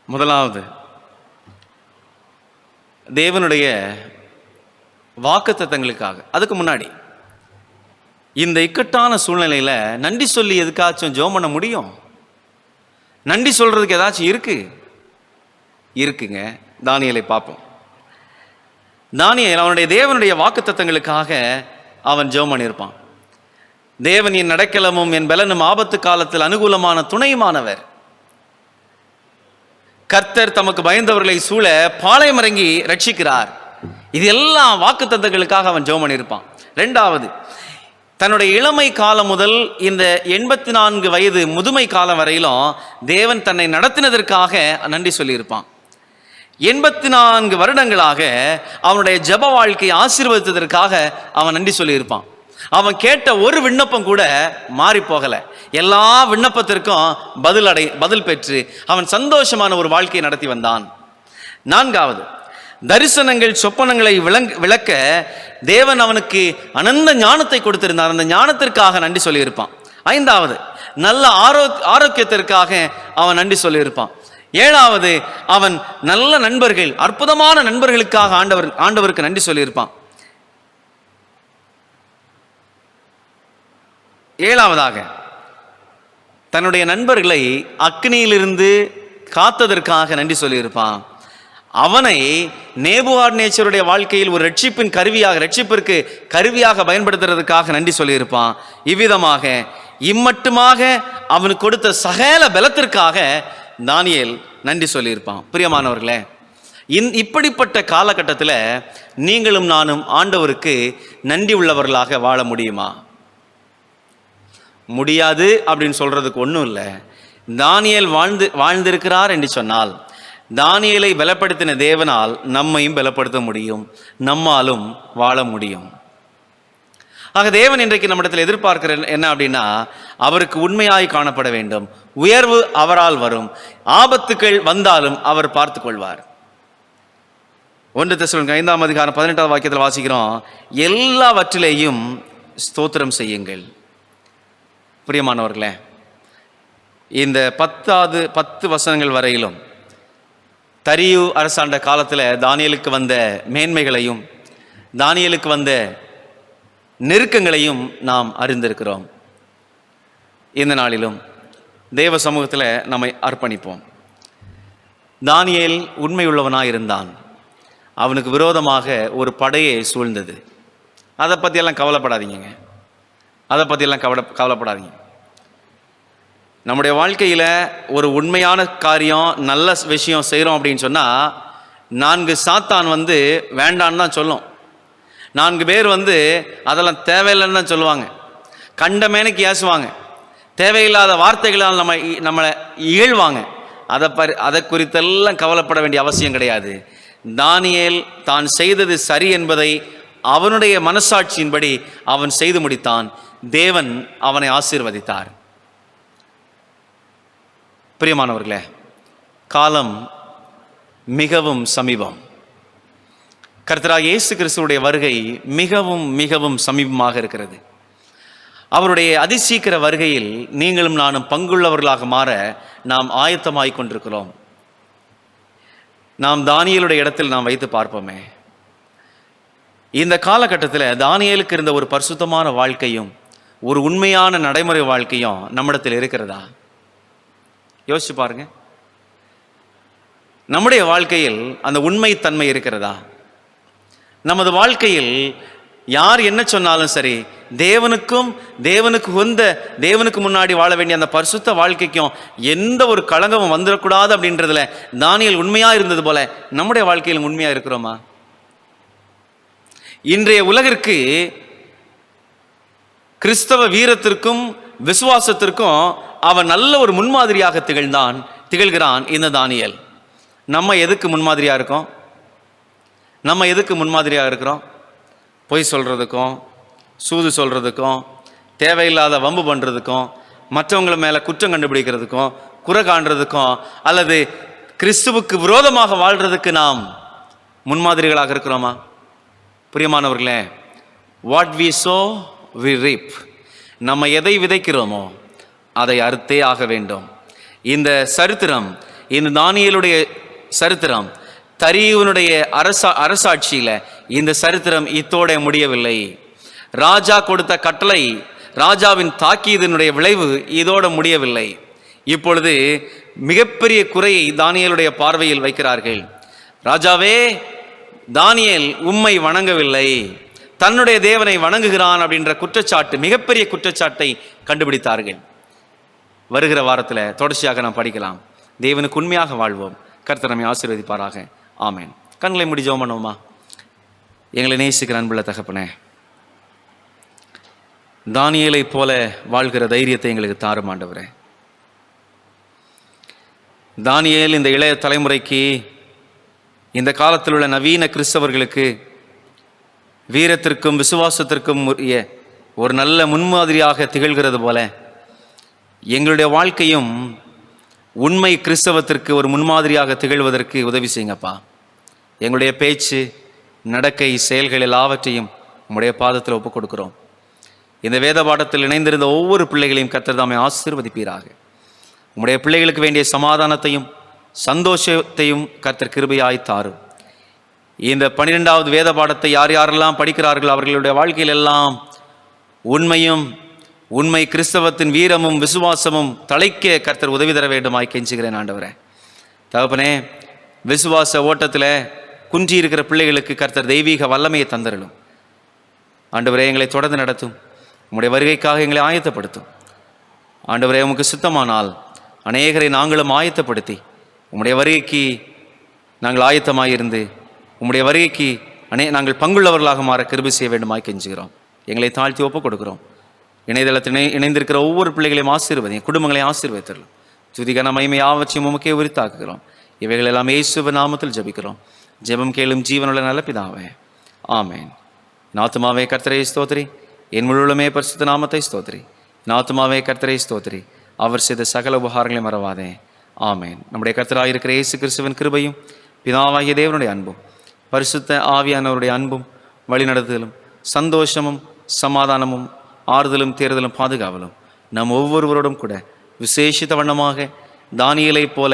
முதலாவது, தேவனுடைய வாக்குத்தத்தங்களுக்காக. அதுக்கு முன்னாடி இந்த இக்கட்டான சூழ்நிலையில நன்றி சொல்லி எதுக்காச்சும் ஜெபம் பண்ண முடியும்? நன்றி சொல்றதுக்கு ஏதாச்சும் இருக்குங்க. தானியேலை பார்ப்போம். தானியேல் அவனுடைய தேவனுடைய வாக்குத்தத்தங்களுக்காக அவன் ஜெபம் பண்ணியிருப்பான். தேவன் என் அடைக்கலமும் என் பலனும் ஆபத்து காலத்தில் அனுகூலமான துணையுமானவர். கர்த்தர் தமக்கு பயந்தவர்களை சூழ பாளையம் இறங்கி ரட்சிக்கிறார். இது எல்லாம் வாக்குத்தத்தங்களுக்காக அவன் ஜெபம் பண்ணியிருப்பான். ரெண்டாவது, தன்னுடைய இளமை காலம் முதல் இந்த 84 வயது முதுமை காலம் வரையிலும் தேவன் தன்னை நடத்தினதற்காக நன்றி சொல்லியிருப்பான். 84 வருடங்களாக அவனுடைய ஜெப வாழ்க்கையை ஆசீர்வதித்ததற்காக அவன் நன்றி சொல்லியிருப்பான். அவன் கேட்ட ஒரு விண்ணப்பம் கூட மாறி போகலை. எல்லா விண்ணப்பத்திற்கும் பதில் பெற்று அவன் சந்தோஷமான ஒரு வாழ்க்கையை நடத்தி வந்தான். நான்காவது, தரிசனங்கள் சொப்பனங்களை விளக்க தேவன் அவனுக்கு அனந்த ஞானத்தை கொடுத்திருந்தார். அந்த ஞானத்திற்காக நன்றி சொல்லியிருப்பான். ஐந்தாவது, நல்ல ஆரோக்கியத்திற்காக அவன் நன்றி சொல்லியிருப்பான். ஏழாவது, அவன் நல்ல நண்பர்கள், அற்புதமான நண்பர்களுக்காக ஆண்டவருக்கு நன்றி சொல்லியிருப்பான். ஏழாவதாக, தன்னுடைய நண்பர்களை அக்னியிலிருந்து காத்ததற்காக நன்றி சொல்லியிருப்பான். அவனை நேபுகாத்நேச்சருடைய வாழ்க்கையில் ஒரு ரட்சிப்பிற்கு கருவியாக பயன்படுத்துறதுக்காக நன்றி சொல்லியிருப்பான். இவ்விதமாக இம்மட்டுமாக அவனுக்கு கொடுத்த சகல பலத்திற்காக தானியேல் நன்றி சொல்லியிருப்பான். பிரியமானவர்களே, இப்படிப்பட்ட காலகட்டத்தில் நீங்களும் நானும் ஆண்டவருக்கு நன்றி உள்ளவர்களாக வாழ முடியுமா? முடியாது அப்படின்னு சொல்றதுக்கு ஒன்றும் இல்லை. தானியேல் வாழ்ந்திருக்கிறார் என்று சொன்னால் தானியேலை பலப்படுத்தின தேவனால் நம்மையும் பலப்படுத்த முடியும், நம்மாலும் வாழ முடியும். ஆக தேவன் இன்றைக்கு நம்மிடத்தில் எதிர்பார்க்கிற என்ன அப்படின்னா, அவருக்கு உண்மையாய் காணப்பட வேண்டும். உயர்வு அவரால் வரும். ஆபத்துக்கள் வந்தாலும் அவர் பார்த்து கொள்வார். 1 தெசலோனிக்கேயர் 5ஆம் அதிகாரம் 18ஆவது வாக்கியத்தில் வாசிக்கிறோம், எல்லாவற்றிலேயும் ஸ்தோத்திரம் செய்யுங்கள். பிரியமானவர்களே, இந்த 10 வசனங்கள் வரையிலும் தரியு அரசாண்ட காலத்தில் தானியேலுக்கு வந்த மேன்மைகளையும் தானியேலுக்கு வந்த நெருக்கங்களையும் நாம் அறிந்திருக்கிறோம். இந்த நாளிலும் தேவ சமூகத்தில் நம்மை அர்ப்பணிப்போம். தானியேல் உண்மையுள்ளவனாக இருந்தான். அவனுக்கு விரோதமாக ஒரு படையை சூழ்ந்தது. அதை பற்றியெல்லாம் கவலைப்படாதீங்க. நம்முடைய வாழ்க்கையில் ஒரு உண்மையான காரியம், நல்ல விஷயம் செய்கிறோம் அப்படின்னு சொன்னால் 4 சாத்தான் வேண்டான்னு தான் சொல்லும். 4 பேர் அதெல்லாம் தேவையில்லைன்னு தான் சொல்லுவாங்க. கண்டமேனுக்கு ஏசுவாங்க. தேவையில்லாத வார்த்தைகளால் நம்மளை இகழ்வாங்க. அதை குறித்தெல்லாம் கவலைப்பட வேண்டிய அவசியம் கிடையாது. தானியேல் தான் செய்தது சரி என்பதை அவனுடைய மனசாட்சியின்படி அவன் செய்து முடித்தான். தேவன் அவனை ஆசீர்வதித்தார். பிரியமானவர்களே, காலம் மிகவும் சமீபம். கர்த்தராகிய இயேசு கிறிஸ்துவுடைய வருகை மிகவும் மிகவும் சமீபமாக இருக்கிறது. அவருடைய அதிசீக்கிர வருகையில் நீங்களும் நானும் பங்குள்ளவர்களாக மாற நாம் ஆயத்தமாகிக் கொண்டிருக்கிறோம். நாம் தானியேலுடைய இடத்தில் நாம் வைத்து பார்ப்போமே. இந்த காலகட்டத்தில் தானியேலுக்கு இருந்த ஒரு பரிசுத்தமான வாழ்க்கையும் ஒரு உண்மையான நடைமுறை வாழ்க்கையும் நம்மிடத்தில் இருக்கிறதா? யோசிச்சு பாருங்க. நம்முடைய வாழ்க்கையில் அந்த உண்மைத்தன்மை இருக்கிறதா? நமது வாழ்க்கையில் யார் என்ன சொன்னாலும் சரி, தேவனுக்கு முன்னாடி வாழ வேண்டிய அந்த பரிசுத்த வாழ்க்கைக்கும் எந்த ஒரு களங்கமும் வந்துடக்கூடாது அப்படின்றதுல தானியேல் உண்மையா இருந்தது போல நம்முடைய வாழ்க்கையில் உண்மையா இருக்கிறோமா? இன்றைய உலகிற்கு கிறிஸ்தவ வீரத்திற்கும் விசுவாசத்திற்கும் அவன் நல்ல ஒரு முன்மாதிரியாக திகழ்கிறான் இந்த தானியேல். நம்ம எதுக்கு முன்மாதிரியா இருக்கோம்? நம்ம எதுக்கு முன்மாதிரியாக இருக்கிறோம்? பொய் சொல்றதுக்கும், சூது சொல்றதுக்கும், தேவையில்லாத வம்பு பண்றதுக்கும், மற்றவங்கள மேல குற்றம் கண்டுபிடிக்கிறதுக்கும், குறை காண்றதுக்கும், அல்லது கிறிஸ்துவுக்கு விரோதமாக வாழ்றதுக்கு நாம் முன்மாதிரிகளாக இருக்கிறோமா? பிரியமானவர்களே, what we sow we reap. நம்ம எதை விதைக்கிறோமோ அதை அறுத்தே ஆக வேண்டும். இந்த சரித்திரம், இந்த தானியேலுடைய சரித்திரம், தரியுனுடைய அரசாட்சியில இந்த சரித்திரம் இத்தோட முடியவில்லை. ராஜா கொடுத்த கட்டளை, ராஜாவின் தாக்கீதினுடைய விளைவு இதோட முடியவில்லை. இப்பொழுது மிகப்பெரிய குறையை தானியேலுடைய பார்வையில் வைக்கிறார்கள். ராஜாவே, தானியேல் உம்மை வணங்கவில்லை, தன்னுடைய தேவனை வணங்குகிறான் அப்படின்ற குற்றச்சாட்டு, மிகப்பெரிய குற்றச்சாட்டை கண்டுபிடித்தார்கள். வருகிற வாரத்தில் தொடர்ச்சியாக நாம் படிக்கலாம். தேவனுக்கு உண்மையாக வாழ்வோம். கர்த்தர் நம்மை ஆசீர்வதிப்பாராக. ஆமென். கண்களை மூடி ஜெபம் பண்ணுவோமா? எங்களை நேசிக்கிற அன்புள்ள தகப்பனே, தானியேலை போல வாழ்கிற தைரியத்தை எங்களுக்கு தாரும் ஆண்டவரே. தானியேல் இந்த இளைய தலைமுறைக்கு, இந்த காலத்தில் உள்ள நவீன கிறிஸ்தவர்களுக்கு வீரத்திற்கும் விசுவாசத்திற்கும் உரிய ஒரு நல்ல முன்மாதிரியாக திகழ்கிறது போல எங்களுடைய வாழ்க்கையும் உண்மை கிறிஸ்தவத்திற்கு ஒரு முன்மாதிரியாக திகழ்வதற்கு உதவி செய்யுங்கப்பா. எங்களுடைய பேச்சு, நடக்கை, செயல்கள் எல்லாவற்றையும் உம்முடைய பாதத்தில் ஒப்புக் கொடுக்கிறோம். இந்த வேத பாடத்தில் இணைந்திருந்த ஒவ்வொரு பிள்ளைகளையும் கர்த்தர் தாமே ஆசீர்வதிப்பீராக. உம்முடைய பிள்ளைகளுக்கு வேண்டிய சமாதானத்தையும் சந்தோஷத்தையும் கர்த்தர் கிருபையாய் தாரும். இந்த 12வது வேத பாடத்தை யாரெல்லாம் படிக்கிறார்கள் அவர்களுடைய வாழ்க்கையில் எல்லாம் உண்மை கிறிஸ்தவத்தின் வீரமும் விசுவாசமும் தழைக்க கர்த்தர் உதவி தர வேண்டுமாய் கெஞ்சுகிறேன் ஆண்டவரே. தகப்பனே, விசுவாச ஓட்டத்தில் குன்றி இருக்கிற பிள்ளைகளுக்கு கர்த்தர் தெய்வீக வல்லமையை தந்தரலும். ஆண்டவரே, எங்களை தொடர்ந்து நடத்தும். உம்முடைய வருகைக்காக எங்களை ஆயத்தப்படுத்தும். ஆண்டவரே, உமக்கு சுத்தமானால் அநேகரை நாங்களும் ஆயத்தப்படுத்தி உம்முடைய வருகைக்கு நாங்கள் ஆயத்தமாயிருந்து உம்முடைய வருகைக்கு நாங்கள் பங்குள்ளவர்களாக மாற கிருபை செய்ய வேண்டுமாய் கெஞ்சுகிறோம். எங்களை தாழ்த்தி ஒப்புக் கொடுக்கிறோம். இணையதளத்தில் இணைந்திருக்கிற ஒவ்வொரு பிள்ளைகளையும் ஆசீர்வதியும், குடும்பங்களை ஆசீர்வதித்தரலும். துதிகன மகிமை யாவற்றையும் உமக்கே உரித்தாக்குகிறோம். இவைகள் எல்லாம் இயேசுவின் நாமத்தில் ஜெபிக்கிறோம். ஜெபம் கேளும் ஜீவனுள்ள நல்ல பிதாவே, ஆமேன். நாத்துமாவே கர்த்தரை ஸ்தோத்திரி, என் முழுவலுமே பரிசுத்த நாமத்தை ஸ்தோத்திரி. நாத்துமாவே கர்த்தரை ஸ்தோத்திரி, அவர் செய்த சகல உபகாரங்களை மறவாதே. ஆமேன். நம்முடைய கர்த்தராக இருக்கிற இயேசு கிறிஸ்துவின் கிருபையும் பிதாவாகிய தேவனுடைய அன்பும் பரிசுத்த ஆவியானவருடைய அன்பும் வழிநடத்துதலும் சந்தோஷமும் சமாதானமும் ஆறுதலும் தேறுதலும் பாதுகாவலும் நம் ஒவ்வொருவரோடும் கூட விசேஷித்த வண்ணமாக தானியேலை போல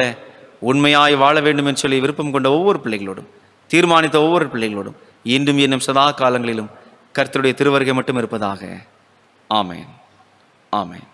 உண்மையாய் வாழ வேண்டும் என்று சொல்லி விருப்பம் கொண்ட ஒவ்வொரு பிள்ளைகளோடும், தீர்மானித்த ஒவ்வொரு பிள்ளைகளோடும் இன்றும் இன்னும் சதா காலங்களிலும் கர்த்தருடைய திருவருகை மட்டும் இருப்பதாக. ஆமேன். ஆமேன்.